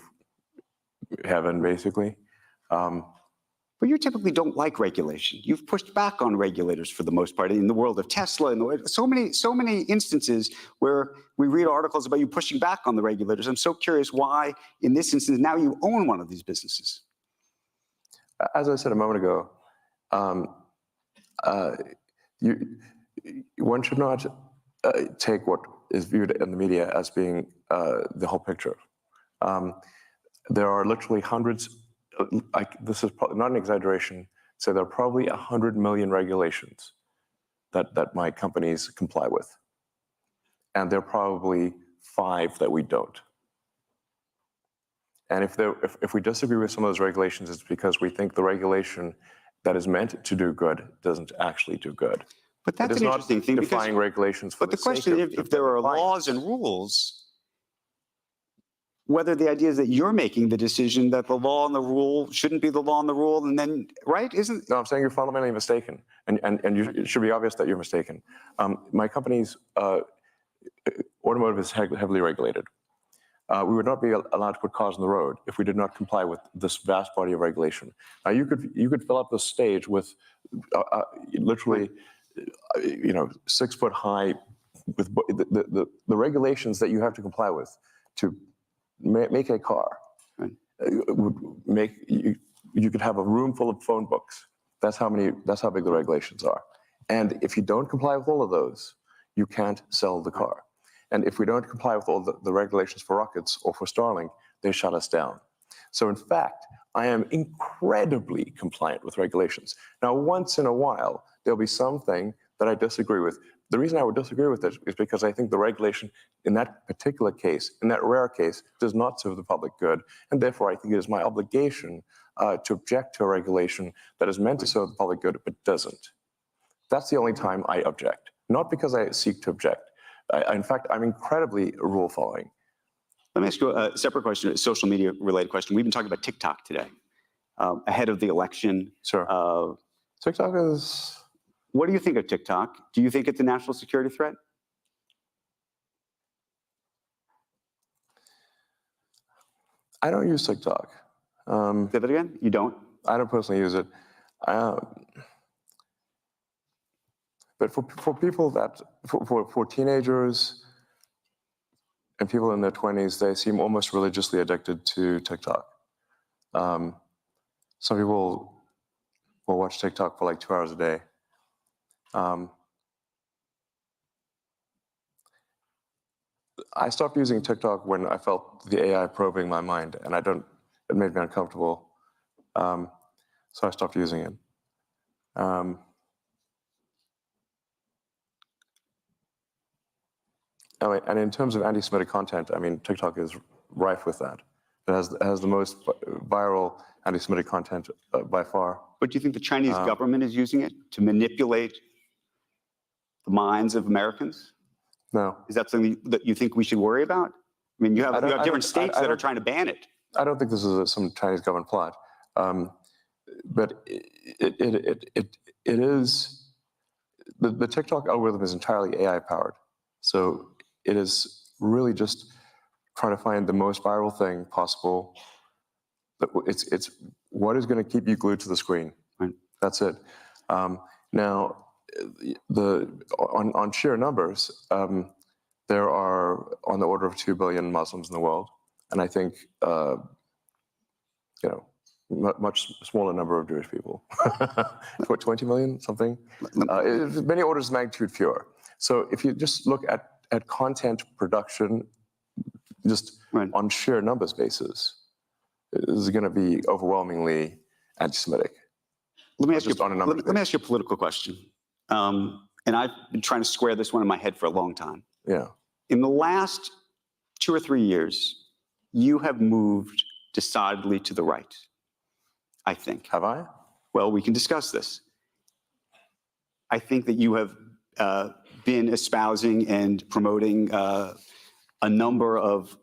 heaven, basically. But you typically don't like regulation. You've pushed back on regulators for the most part in the world of Tesla and so many instances where we read articles about you pushing back on the regulators. I'm so curious why, in this instance, now you own one of these businesses. As I said a moment ago, one should not take what is viewed in the media as being the whole picture. There are literally hundreds. This is probably not an exaggeration. So there are probably 100 million regulations that my companies comply with, and there are probably 5 that we don't. And if we disagree with some of those regulations, it's because we think the regulation that is meant to do good doesn't actually do good. But that's an interesting thing. Defying regulations for but the question is, if there are laws and rules, whether the idea is that you're making the decision that the law and the rule shouldn't be the law and the rule, and then, right? Isn't? No, I'm saying you're fundamentally mistaken, and it should be obvious that you're mistaken. My company's automotive is heavily regulated. We would not be allowed to put cars on the road if we did not comply with this vast body of regulation. Now, you could fill up the stage with literally, 6 foot high, with the regulations that you have to comply with to make a car. Right. Would make you could have a room full of phone books. That's how big the regulations are. And if you don't comply with all of those, you can't sell the car. And if we don't comply with all the regulations for rockets or for Starlink, they shut us down. So in fact, I am incredibly compliant with regulations. Now, once in a while, there'll be something that I disagree with. The reason I would disagree with it is because I think the regulation in that particular case, in that rare case, does not serve the public good. And therefore, I think it is my obligation to object to a regulation that is meant to serve the public good, but doesn't. That's the only time I object, not because I seek to object. In fact, I'm incredibly rule following. Let me ask you a separate question, a social media related question. We've been talking about TikTok today, ahead of the election. Sure. TikTok is... What do you think of TikTok? Do you think it's a national security threat? I don't use TikTok. Say that again? You don't? I don't personally use it. But for people for teenagers and people in their 20s, they seem almost religiously addicted to TikTok. Some people will watch TikTok for like 2 hours a day. I stopped using TikTok when I felt the AI probing my mind, and it made me uncomfortable. So I stopped using it. And in terms of anti-Semitic content, I mean, TikTok is rife with that. It has the most viral anti-Semitic content by far. But do you think the Chinese government is using it to manipulate the minds of Americans? No. Is that something that you think we should worry about? I mean, you have different states that are trying to ban it. I don't think this is some Chinese government plot, but it is the TikTok algorithm is entirely AI powered, so it is really just trying to find the most viral thing possible. It's what is going to keep you glued to the screen. Right. That's it. Now, on sheer numbers, there are on the order of 2 billion Muslims in the world, and I think much smaller number of Jewish people. 20 million, something. Many orders of magnitude fewer. So if you just look at content production, just on sheer numbers basis, this is going to be overwhelmingly anti-Semitic. Let me ask you a political question. And I've been trying to square this one in my head for a long time. Yeah. In the last 2 or 3 years, you have moved decidedly to the right, I think. Have I? Well, we can discuss this. I think that you have been espousing and promoting a number of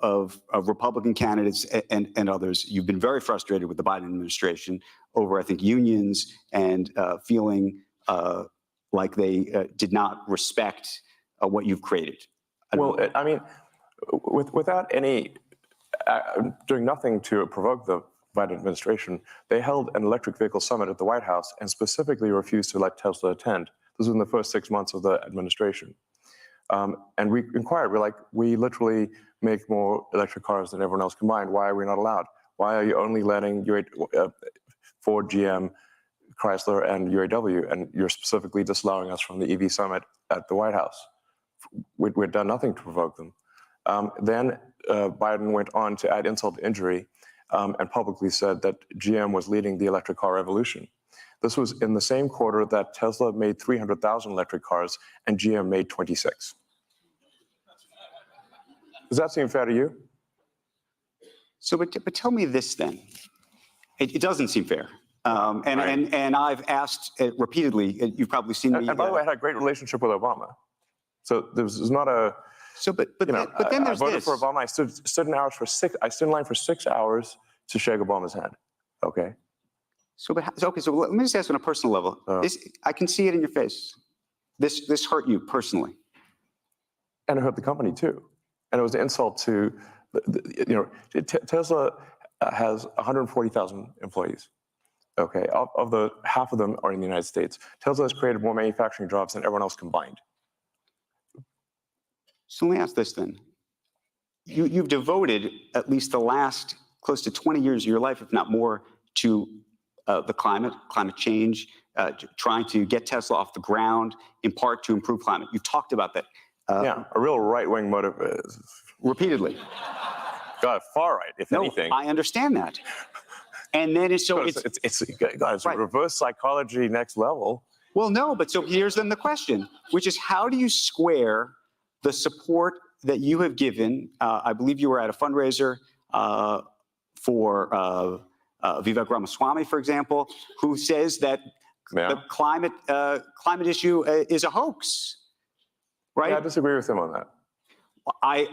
Republican candidates and others. You've been very frustrated with the Biden administration over, I think, unions and feeling like they did not respect what you've created. Well, I mean, without doing nothing to provoke the Biden administration, they held an electric vehicle summit at the White House and specifically refused to let Tesla attend. This was in the first 6 months of the administration. And we inquired, we literally make more electric cars than everyone else combined. Why are we not allowed? Why are you only letting Ford, GM, Chrysler, and UAW, and you're specifically disallowing us from the EV summit at the White House? We'd done nothing to provoke them. Then Biden went on to add insult to injury and publicly said that GM was leading the electric car revolution. This was in the same quarter that Tesla made 300,000 electric cars and GM made 26. Does that seem fair to you? So, but tell me this then. It doesn't seem fair. And I've asked repeatedly. You've probably seen me. And by the way, I had a great relationship with Obama. So there's not a. So, but then there's I voted this. for Obama. I stood in line for 6 hours to shake Obama's hand. Okay. So let me just ask on a personal level. I can see it in your face. This hurt you personally. And it hurt the company too. And it was an insult to, Tesla has 140,000 employees. Okay, of the half of them are in the United States. Tesla has created more manufacturing jobs than everyone else combined. So let me ask this then. You've devoted at least the last close to 20 years of your life, if not more, to the climate change, trying to get Tesla off the ground, in part to improve climate. You've talked about that. Yeah, a real right-wing motive. Repeatedly. God, far right, if anything. I understand that. And then it's reverse psychology next level. Well, no, but so here's then the question, which is how do you square the support that you have given? I believe you were at a fundraiser for Vivek Ramaswamy, for example, who says that the climate issue is a hoax, right? Yeah, I disagree with him on that.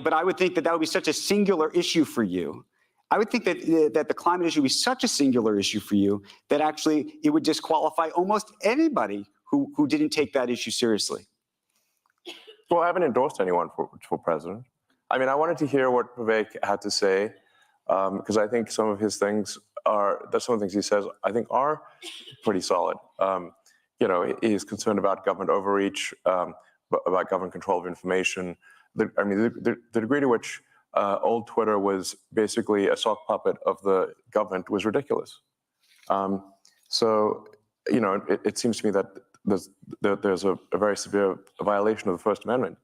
But I would think that would be such a singular issue for you. I would think that the climate issue is such a singular issue for you that actually it would disqualify almost anybody who didn't take that issue seriously. Well, I haven't endorsed anyone for president. I mean, I wanted to hear what Vivek had to say because I think some of his things some of the things he says I think are pretty solid. He's concerned about government overreach, about government control of information. The degree to which old Twitter was basically a sock puppet of the government was ridiculous. So, it seems to me that there's a very severe violation of the First Amendment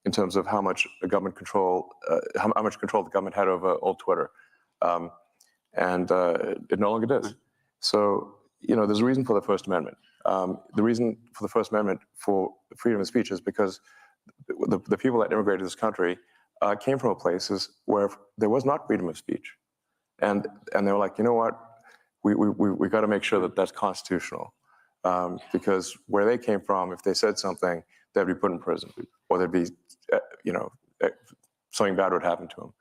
in terms of how much government control, how much control the government had over old Twitter, and it no longer does. So, there's a reason for the First Amendment. The reason for the First Amendment for freedom of speech is because the people that immigrated to this country came from places where there was not freedom of speech, and they were like, you know what, we got to make sure that that's constitutional, because where they came from, if they said something, they'd be put in prison, or there'd be, something bad would happen to them.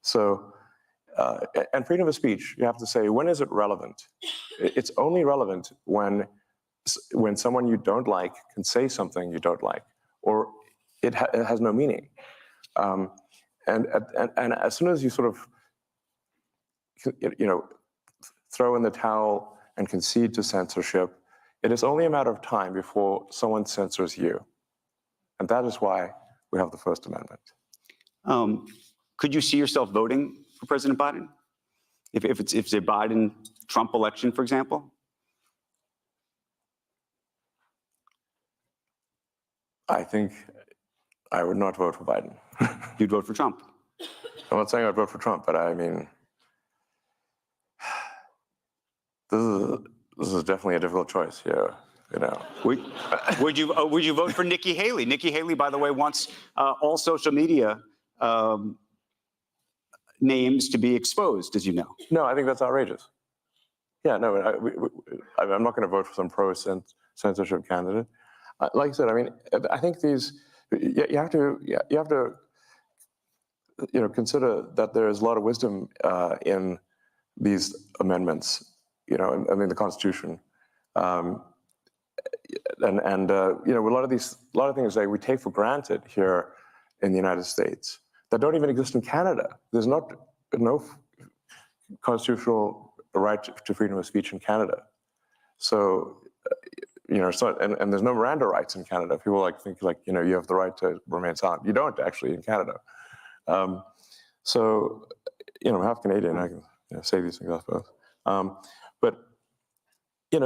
So, and freedom of speech, you have to say, when is it relevant? It's only relevant when someone you don't like can say something you don't like, or it has no meaning. And as soon as you sort of, throw in the towel and concede to censorship, it is only a matter of time before someone censors you. And that is why we have the First Amendment. Could you see yourself voting for President Biden? If it's a Biden-Trump election, for example? I think I would not vote for Biden. You'd vote for Trump? I'm not saying I'd vote for Trump, but I mean, this is definitely a difficult choice here. Would you vote for Nikki Haley? Nikki Haley, by the way, wants all social media names to be exposed, as you know. No, I think that's outrageous. Yeah, no, I'm not going to vote for some pro-censorship candidate. Like I said, I mean, I think you have to consider that there is a lot of wisdom in these amendments. I mean, the Constitution, and a lot of things that we take for granted here in the United States that don't even exist in Canada. There's no constitutional right to freedom of speech in Canada. So, and there's no Miranda rights in Canada. People think you have the right to remain silent. You don't actually in Canada. So, I'm half Canadian. I can say these things, I suppose. But you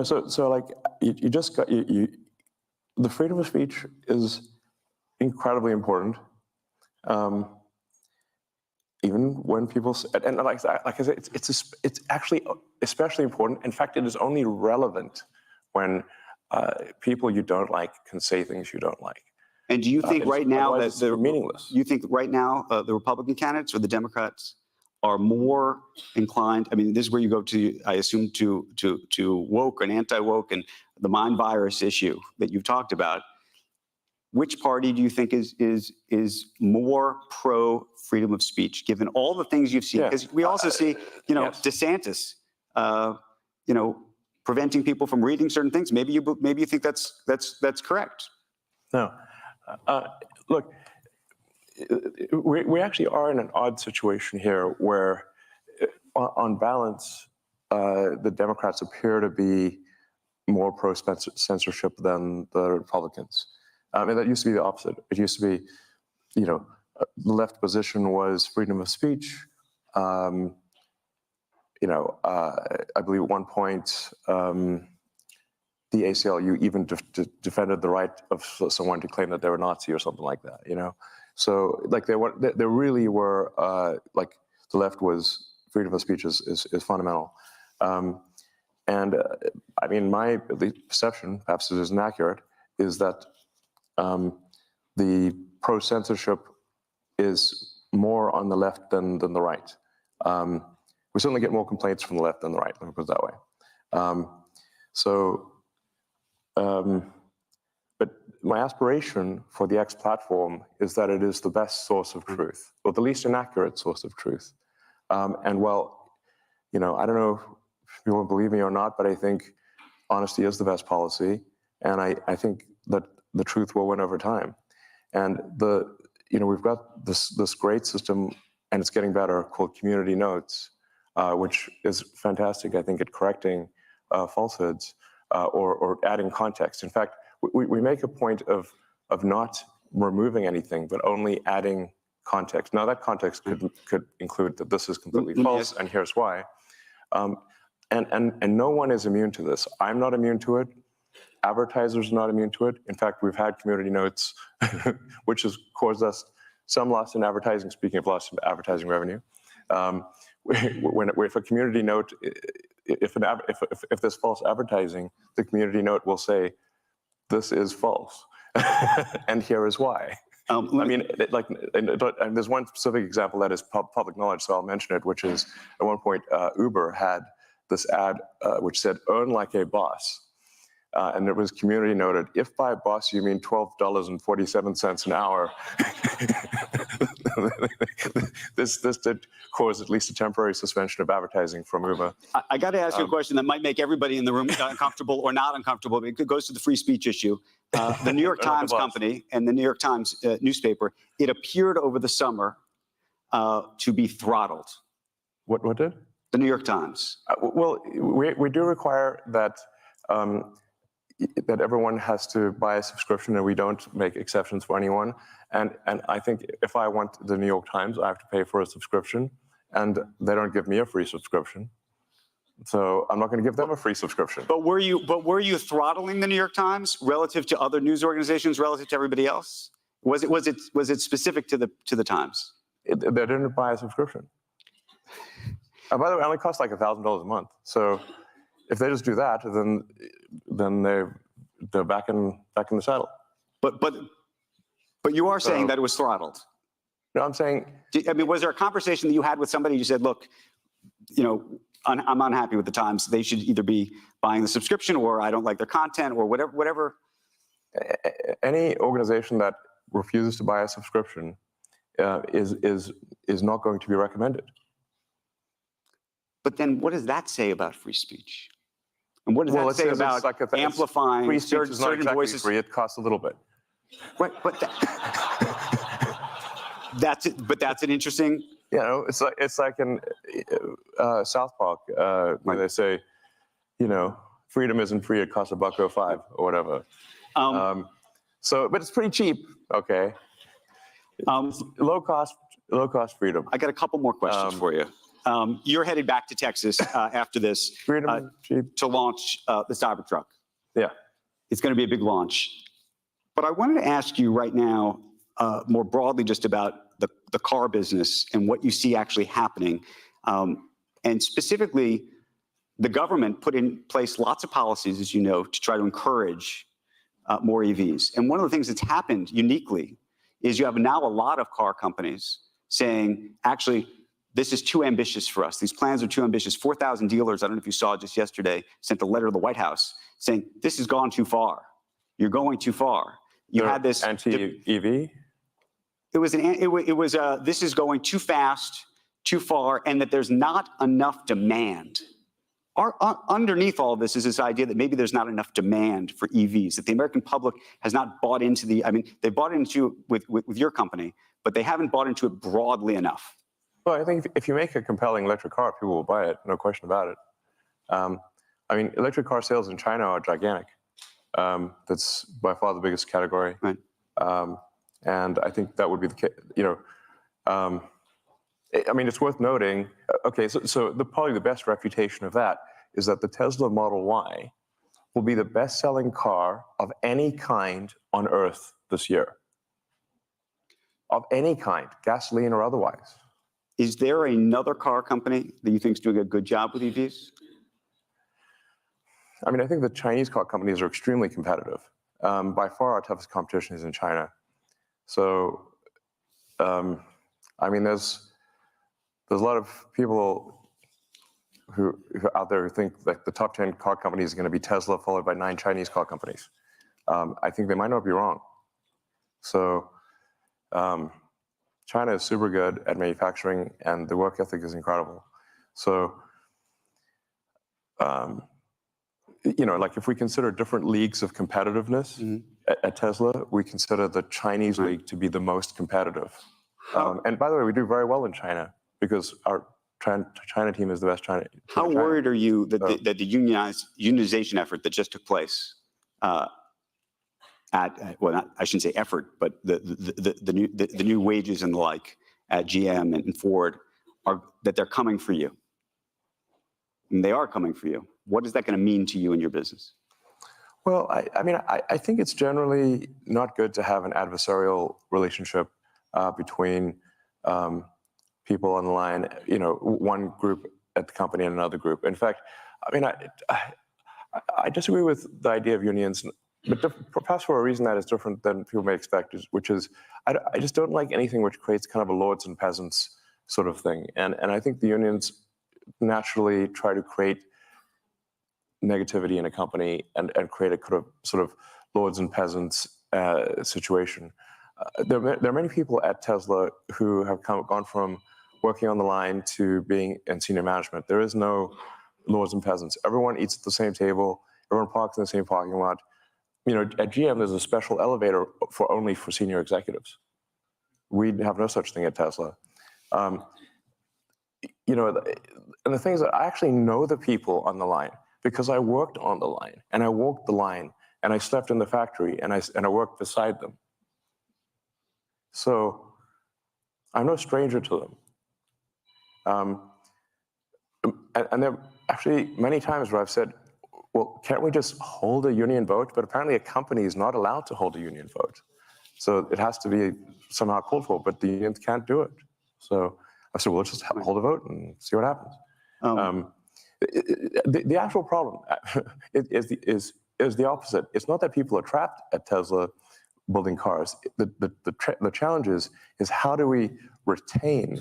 just got the freedom of speech is incredibly important. Even when people, and like I said, it's actually especially important. In fact, it is only relevant when people you don't like can say things you don't like. And do you think right now that they're meaningless? You think right now the Republican candidates or the Democrats are more inclined? I mean, this is where you go to, I assume, to woke and anti-woke and the mind virus issue that you've talked about. Which party do you think is more pro freedom of speech, given all the things you've seen? Because we also see, yes. DeSantis, preventing people from reading certain things. Maybe you think that's correct. No, look, we actually are in an odd situation here, where, on balance, the Democrats appear to be more pro censorship than the Republicans. And that used to be the opposite. It used to be, the left position was freedom of speech. I believe at one point, the ACLU even defended the right of someone to claim that they were Nazi or something like that. So there really were the left was freedom of speech is fundamental. And I mean, my perception, perhaps it isn't accurate, is that the pro-censorship is more on the left than the right. We certainly get more complaints from the left than the right, let me put it that way. But my aspiration for the X platform is that it is the best source of truth, or the least inaccurate source of truth. And well, I don't know if people believe me or not, but I think honesty is the best policy. And I think that the truth will win over time. And we've got this great system, and it's getting better, called Community Notes, which is fantastic, I think, at correcting falsehoods or adding context. In fact, we make a point of not removing anything, but only adding context. Now, that context could include that this is completely false, and here's why. And no one is immune to this. I'm not immune to it. Advertisers are not immune to it. In fact, we've had community notes, which has caused us some loss in advertising. Speaking of loss of advertising revenue, if a community note, if there's false advertising, the community note will say, "This is false," and here is why. I mean, and there's one specific example that is public knowledge, so I'll mention it, which is at one point Uber had this ad which said, "Earn like a boss." And it was community noted, if by boss you mean $12.47 an hour, this did cause at least a temporary suspension of advertising from Uber. I got to ask you a question that might make everybody in the room uncomfortable or not uncomfortable. It goes to the free speech issue. The New York Times company and the New York Times newspaper, it appeared over the summer to be throttled. What did? The New York Times. Well, we do require that that everyone has to buy a subscription, and we don't make exceptions for anyone. And I think if I want the New York Times, I have to pay for a subscription, and they don't give me a free subscription. So I'm not going to give them a free subscription. But were you throttling the New York Times relative to other news organizations, relative to everybody else? Was it specific to the Times? They didn't buy a subscription. By the way, it only costs like $1,000 a month. So if they just do that, then they're back in the saddle. But you are saying that it was throttled. No, I'm saying. I mean, was there a conversation that you had with somebody? You said, "Look, you know, I'm unhappy with the Times. They should either be buying the subscription, or I don't like their content, or whatever." Any organization that refuses to buy a subscription is not going to be recommended. But then, what does that say about free speech? And what does that say about amplifying free speech is not certain exactly voices? free. It costs a little bit. Right, but that's it. But that's an interesting. You know, it's like in South Park where they say, you know, freedom isn't free. It costs $1.05 or whatever. But it's pretty cheap. Okay. Low cost freedom. I got a couple more questions for you. You're headed back to Texas after this to launch the Cybertruck. Yeah. It's going to be a big launch. But I wanted to ask you right now, more broadly, just about the car business and what you see actually happening. And specifically, the government put in place lots of policies, as you know, to try to encourage more EVs. And one of the things that's happened uniquely is you have now a lot of car companies saying, actually, this is too ambitious for us. These plans are too ambitious. 4,000 dealers, I don't know if you saw just yesterday, sent a letter to the White House saying, this has gone too far. You're going too far. You had this anti-EV? It was this is going too fast, too far, and that there's not enough demand. Underneath all of this is this idea that maybe there's not enough demand for EVs, that the American public has not bought into they bought into it with your company, but they haven't bought into it broadly enough. Well, I think if you make a compelling electric car, people will buy it, no question about it. I mean, electric car sales in China are gigantic. That's by far the biggest category. Right. And I think that would be the case, you know. I mean, it's worth noting, okay, so probably the best refutation of that is that the Tesla Model Y will be the best-selling car of any kind on Earth this year. Of any kind, gasoline or otherwise. Is there another car company that you think is doing a good job with EVs? I mean, I think the Chinese car companies are extremely competitive. By far, our toughest competition is in China. So, I mean, there's a lot of people who out there who think like the top 10 car companies are going to be Tesla, followed by 9 Chinese car companies. I think they might not be wrong. So, China is super good at manufacturing, and the work ethic is incredible. So, you know, like if we consider different leagues of competitiveness at Tesla, we consider the Chinese league to be the most competitive. And by the way, we do very well in China because our China team is the best China. How worried are you that the unionization effort that just took place well, I shouldn't say effort, but the new wages and the like at GM and Ford that they're coming for you? and they are coming for you, what is that going to mean to you and your business? Well, I think it's generally not good to have an adversarial relationship between people on the line, one group at the company and another group. In fact, I disagree with the idea of unions, but perhaps for a reason that is different than people may expect, which is I just don't like anything which creates kind of a lords and peasants sort of thing. And I think the unions naturally try to create negativity in a company and create a kind of sort of lords and peasants situation. There are many people at Tesla who have gone from working on the line to being in senior management. There is no lords and peasants. Everyone eats at the same table. Everyone parks in the same parking lot. At GM, there's a special elevator only for senior executives. We have no such thing at Tesla. And the thing is that I actually know the people on the line because I worked on the line and I walked the line and I slept in the factory and I worked beside them. So I'm no stranger to them. And there are actually many times where I've said, well, can't we just hold a union vote? But apparently a company is not allowed to hold a union vote. So it has to be somehow called for, but the unions can't do it. So I said, well, let's just hold a vote and see what happens. The actual problem is the opposite. It's not that people are trapped at Tesla building cars. The challenge is how do we retain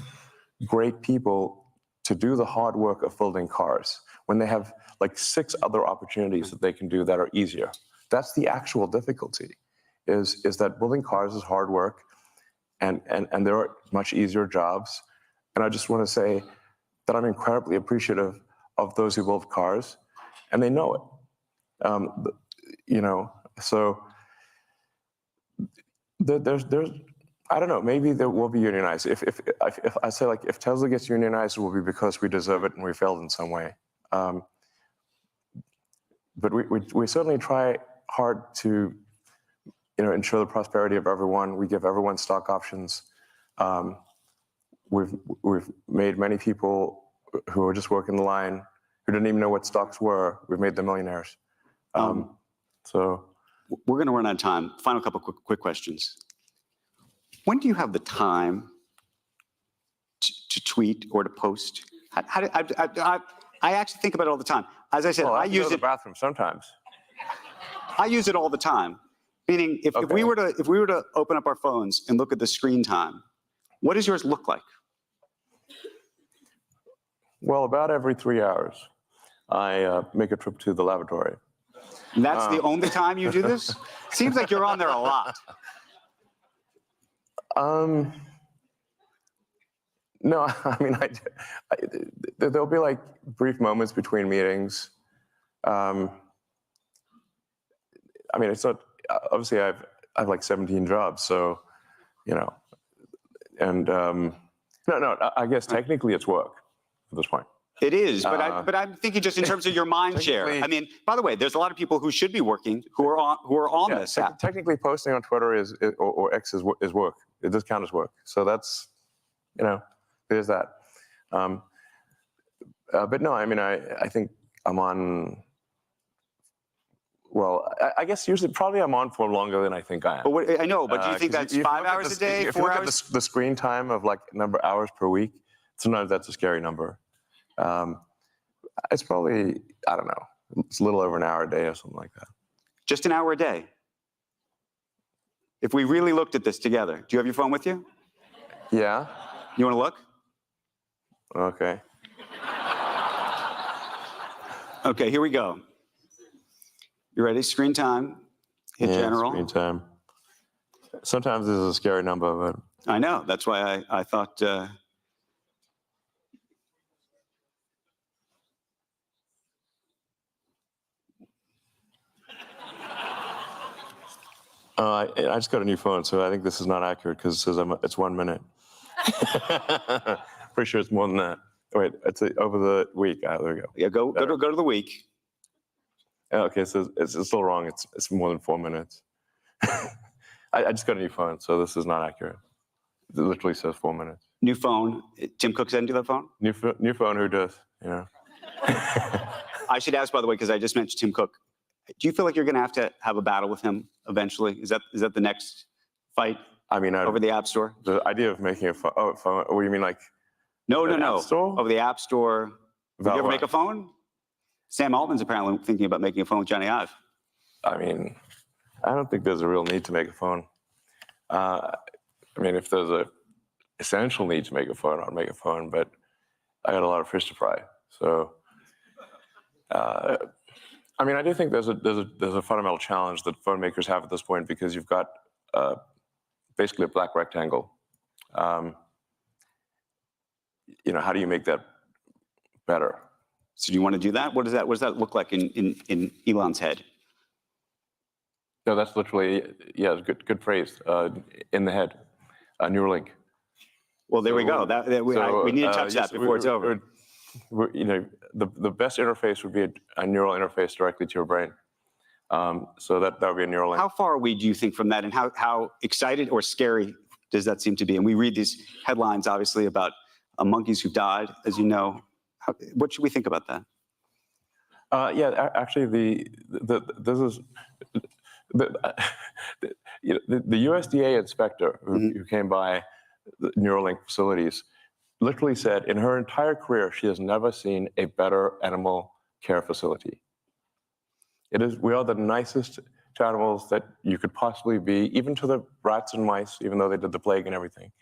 great people to do the hard work of building cars when they have like 6 other opportunities that they can do that are easier. That's the actual difficulty, is that building cars is hard work and there are much easier jobs. And I just want to say that I'm incredibly appreciative of those who build cars, and they know it. So there's I don't know, maybe there will be unionized. If I say, like, if Tesla gets unionized, it will be because we deserve it and we failed in some way. But we certainly try hard to ensure the prosperity of everyone. We give everyone stock options. We've made many people who are just working the line, who didn't even know what stocks were, we've made them millionaires. So we're going to run out of time. Final couple quick questions. When do you have the time to tweet or to post? I actually think about it all the time. As I said, I use it. The bathroom sometimes. I use it all the time. Meaning, if we were to open up our phones and look at the screen time, what does yours look like? Well, about every 3 hours, I make a trip to the lavatory. And that's the only time you do this? Seems like you're on there a lot. No, I mean, there'll be like brief moments between meetings. I mean, it's not, obviously I have like 17 jobs, so, and no, I guess technically it's work at this point. It is, but I'm thinking just in terms of your mind share. I mean, by the way, there's a lot of people who should be working who are on this app. Technically, posting on Twitter or X is work. It does count as work. So that's, there's that. But no, I mean, I think I'm on. Well, I guess usually probably I'm on for longer than I think I am. But I know, but do you think that's 5 hours a day, 4 hours? If you look at the screen time of like number of hours per week, sometimes that's a scary number. It's probably, I don't know, it's a little over an hour a day or something like that. Just an hour a day? If we really looked at this together, do you have your phone with you? Yeah. You want to look? Okay. Okay, here we go. You ready? Screen time. Hit general. Screen time. Sometimes this is a scary number, but I know. That's why I thought. I just got a new phone, so I think this is not accurate because it says it's 1 minute. Pretty sure it's more than that. Wait, it's over the week. There we go. Yeah, go to the week. Okay, so it's still wrong. It's more than 4 minutes. I just got a new phone, so this is not accurate. It literally says 4 minutes. New phone. Tim Cook sent you that phone? New phone. Who does? I should ask, by the way, because I just mentioned Tim Cook. Do you feel like you're going to have a battle with him eventually? Is that the next fight I mean, over the App Store? the idea of making a phone. Oh, phone. What do you mean, like? No. App Store? Over the App Store. Would you ever what? make a phone? Sam Altman's apparently thinking about making a phone with Johnny Ive. I mean, I don't think there's a real need to make a phone. I mean, if there's a essential need to make a phone, I'd make a phone, but I got a lot of fish to fry. So, I mean, I do think there's a fundamental challenge that phone makers have at this point, because you've got basically a black rectangle. You know, how do you make that better? So do you want to do that? What does that look like in Elon's head? No, that's literally, yeah, good phrase. In the head, Neuralink. Well, there we go. We need to touch that before it's over. You know, the best interface would be a neural interface directly to your brain. So that would be a Neuralink. How far are we, do you think, from that, and how excited or scary does that seem to be? And we read these headlines, obviously, about monkeys who've died, as you know. What should we think about that? Yeah, actually, you know, the USDA inspector who came by the Neuralink facilities literally said in her entire career she has never seen a better animal care facility. We are the nicest to animals that you could possibly be, even to the rats and mice, even though they did the plague and everything.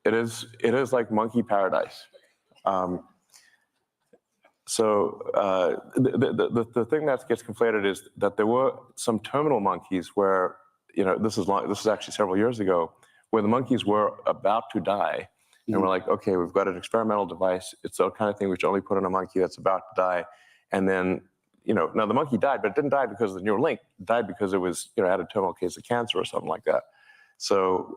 It is like monkey paradise. The thing that gets conflated is that there were some terminal monkeys where, you know, this is actually several years ago, where the monkeys were about to die, and we're like, okay, we've got an experimental device. It's the kind of thing we should only put on a monkey that's about to die, and then, you know, now the monkey died, but it didn't die because of the Neuralink. It died because it was, you know, had a terminal case of cancer or something like that. So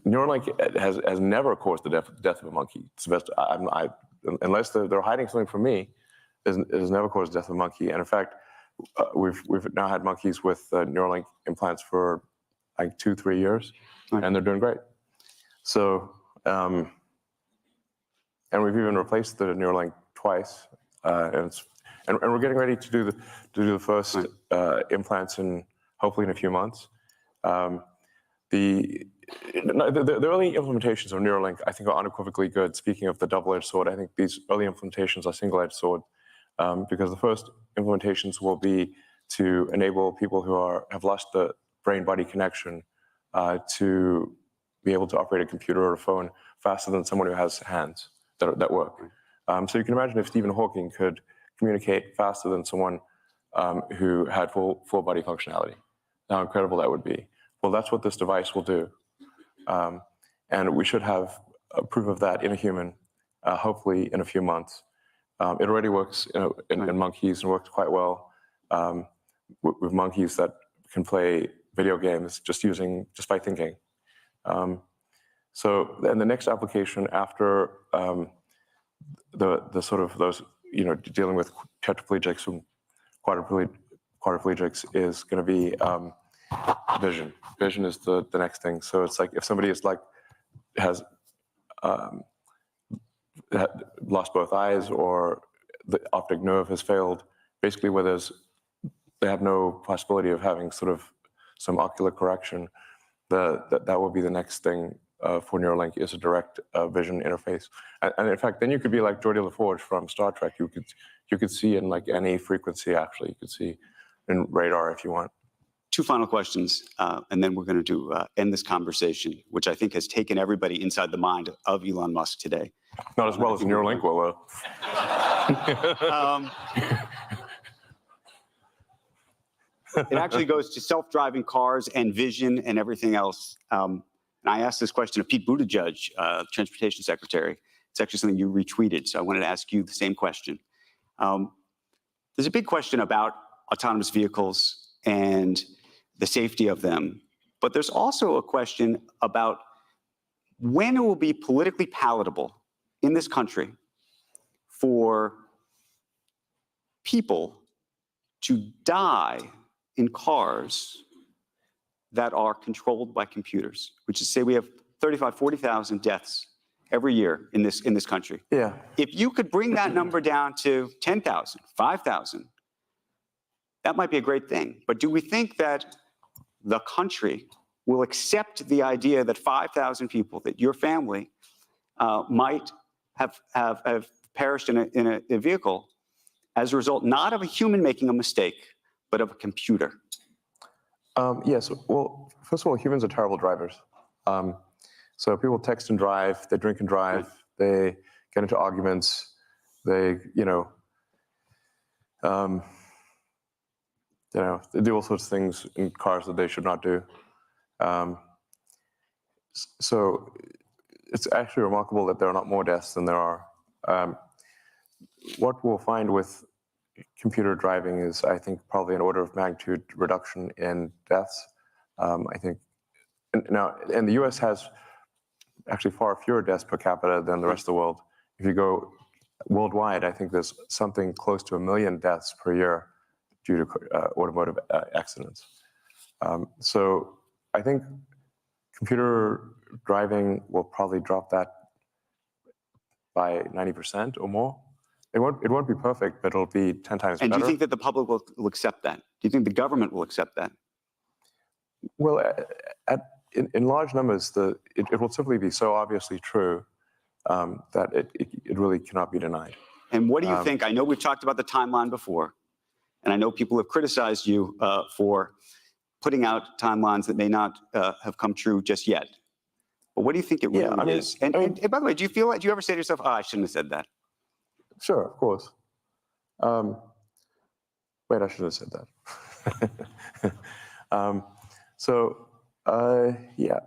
Neuralink has never caused the death of a monkey. It's the best, unless they're hiding something from me, it has never caused the death of a monkey. And in fact, we've now had monkeys with Neuralink implants for like 2-3 years, and they're doing great. So, and we've even replaced the Neuralink twice, and we're getting ready to do the first implants hopefully in a few months. The early implementations of Neuralink, I think, are unequivocally good. Speaking of the double-edged sword, I think these early implementations are single-edged sword, because the first implementations will be to enable people who have lost the brain-body connection to be able to operate a computer or a phone faster than someone who has hands that work. So you can imagine if Stephen Hawking could communicate faster than someone who had full body functionality, how incredible that would be. Well, that's what this device will do. And we should have proof of that in a human, hopefully in a few months. It already works in monkeys, and works quite well with monkeys that can play video games just by thinking. So then the next application after the sort of those, you know, dealing with tetraplegics and quadriplegics is going to be vision. Vision is the next thing. So it's like if somebody has lost both eyes, or the optic nerve has failed, basically where they have no possibility of having sort of some ocular correction, that will be the next thing for Neuralink, is a direct vision interface. And in fact, then you could be like Geordi LaForge from Star Trek. You could see in like any frequency, actually. You could see in radar if you want. 2 final questions, and then we're going to end this conversation, which I think has taken everybody inside the mind of Elon Musk today. Not as well as Neuralink will, It actually goes to self-driving cars and vision and everything else. And I asked this question of Pete Buttigieg, Transportation Secretary. It's actually something you retweeted, so I wanted to ask you the same question. There's a big question about autonomous vehicles and the safety of them, but there's also a question about when it will be politically palatable in this country for people to die in cars that are controlled by computers, which is, say we have 35, 40,000 deaths every year in this country. Yeah. If you could bring that number down to 10,000, 5,000, that might be a great thing. But do we think that the country will accept the idea that 5,000 people, that your family might have perished in a vehicle as a result, not of a human making a mistake, but of a computer? Yes. Well, first of all, humans are terrible drivers. So people text and drive, they drink and drive, they get into arguments, they do all sorts of things in cars that they should not do. So it's actually remarkable that there are not more deaths than there are. What we'll find with computer driving is, I think, probably an order of magnitude reduction in deaths. I think now, and the U.S. has actually far fewer deaths per capita than the rest of the world. If you go worldwide, I think there's something close to 1 million deaths per year due to automotive accidents. So I think computer driving will probably drop that by 90% or more. It won't be perfect, but it'll be 10 times better. And do you think that the public will accept that? Do you think the government will accept that? Well, in large numbers, it will simply be so obviously true that it really cannot be denied. And what do you think? I know we've talked about the timeline before, and I know people have criticized you for putting out timelines that may not have come true just yet. But what do you think it really is? And by the way, do you ever say to yourself, "Oh, I shouldn't have said that"? Sure, of course. Wait, I should have said that. Yeah,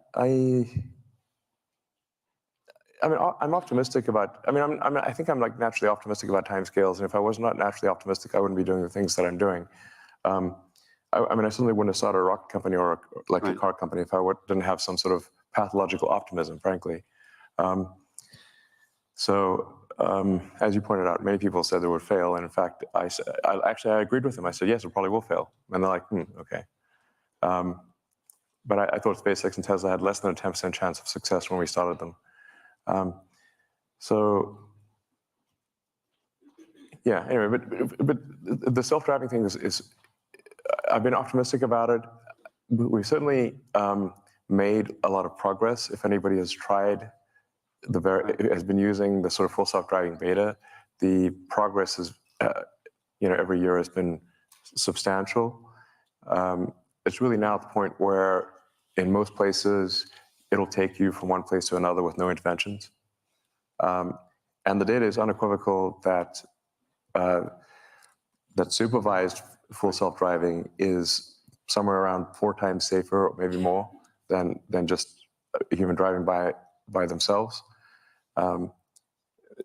I'm optimistic about. I think I'm like naturally optimistic about timescales, and if I was not naturally optimistic, I wouldn't be doing the things that I'm doing. I certainly wouldn't have started a rocket company or a electric car company if I didn't have some sort of pathological optimism, frankly. As you pointed out, many people said they would fail, and in fact, I agreed with them. I said, yes, it probably will fail, and they're like, okay. But I thought SpaceX and Tesla had less than a 10% chance of success when we started them. Yeah. Anyway, but the self-driving thing is I've been optimistic about it. We've certainly made a lot of progress. If anybody has tried has been using the sort of full self-driving beta, the progress is, every year has been substantial. It's really now at the point where, in most places, it'll take you from one place to another with no interventions. And the data is unequivocal that supervised full self-driving is somewhere around 4 times safer, or maybe more, than just human driving by themselves.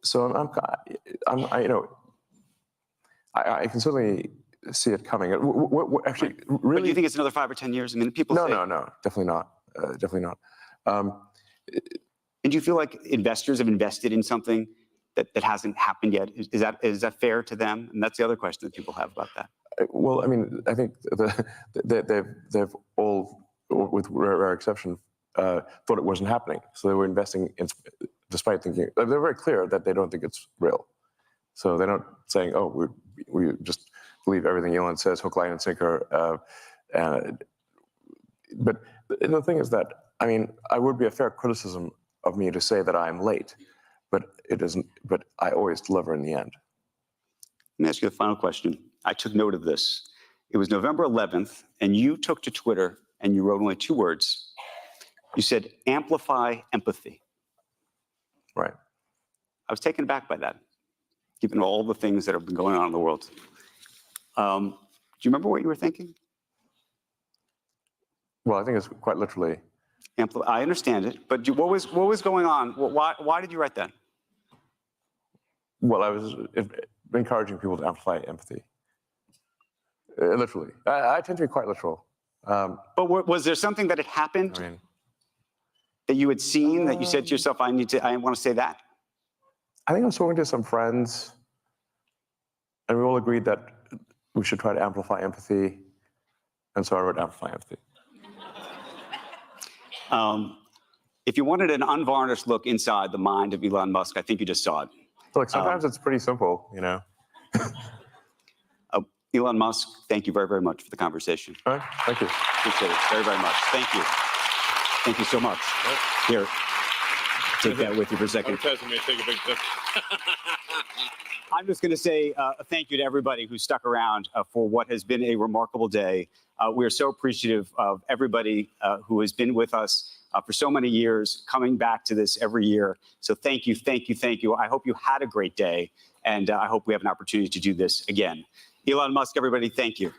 So I can certainly see it coming. Actually, really, but do you think it's another 5 or 10 years? I mean, people no, say... No, definitely not. Definitely not. And do you feel like investors have invested in something that hasn't happened yet? Is that fair to them? And that's the other question that people have about that. Well, I think they've all, with rare exception, thought it wasn't happening. So they were investing despite thinking, they're very clear that they don't think it's real. So they're not saying, oh, we just believe everything Elon says, hook, line, and sinker. But the thing is that, I would be a fair criticism of me to say that I'm late, but it isn't. But I always deliver in the end. Let me ask you the final question. I took note of this. It was November 11th, and you took to Twitter and you wrote only 2 words. You said, amplify empathy. Right. I was taken aback by that, given all the things that have been going on in the world. Do you remember what you were thinking? Well, I think it's quite literally. I understand it, but what was going on? Why did you write that? Well, I was encouraging people to amplify empathy. Literally. I tend to be quite literal. But was there something that had happened that you had seen that you said to yourself, I want to say that? I think I was talking to some friends, and we all agreed that we should try to amplify empathy, and so I wrote amplify empathy. If you wanted an unvarnished look inside the mind of Elon Musk, I think you just saw it. Look, sometimes it's pretty simple, you know. Elon Musk, thank you very, very much for the conversation. All right, thank you. Appreciate it very, very much. Thank you. Thank you so much. Here, take that with you for a second. I'm just going to say a thank you to everybody who stuck around for what has been a remarkable day. We are so appreciative of everybody who has been with us for so many years, coming back to this every year. So thank you, thank you, thank you. I hope you had a great day, and I hope we have an opportunity to do this again. Elon Musk, everybody, thank you.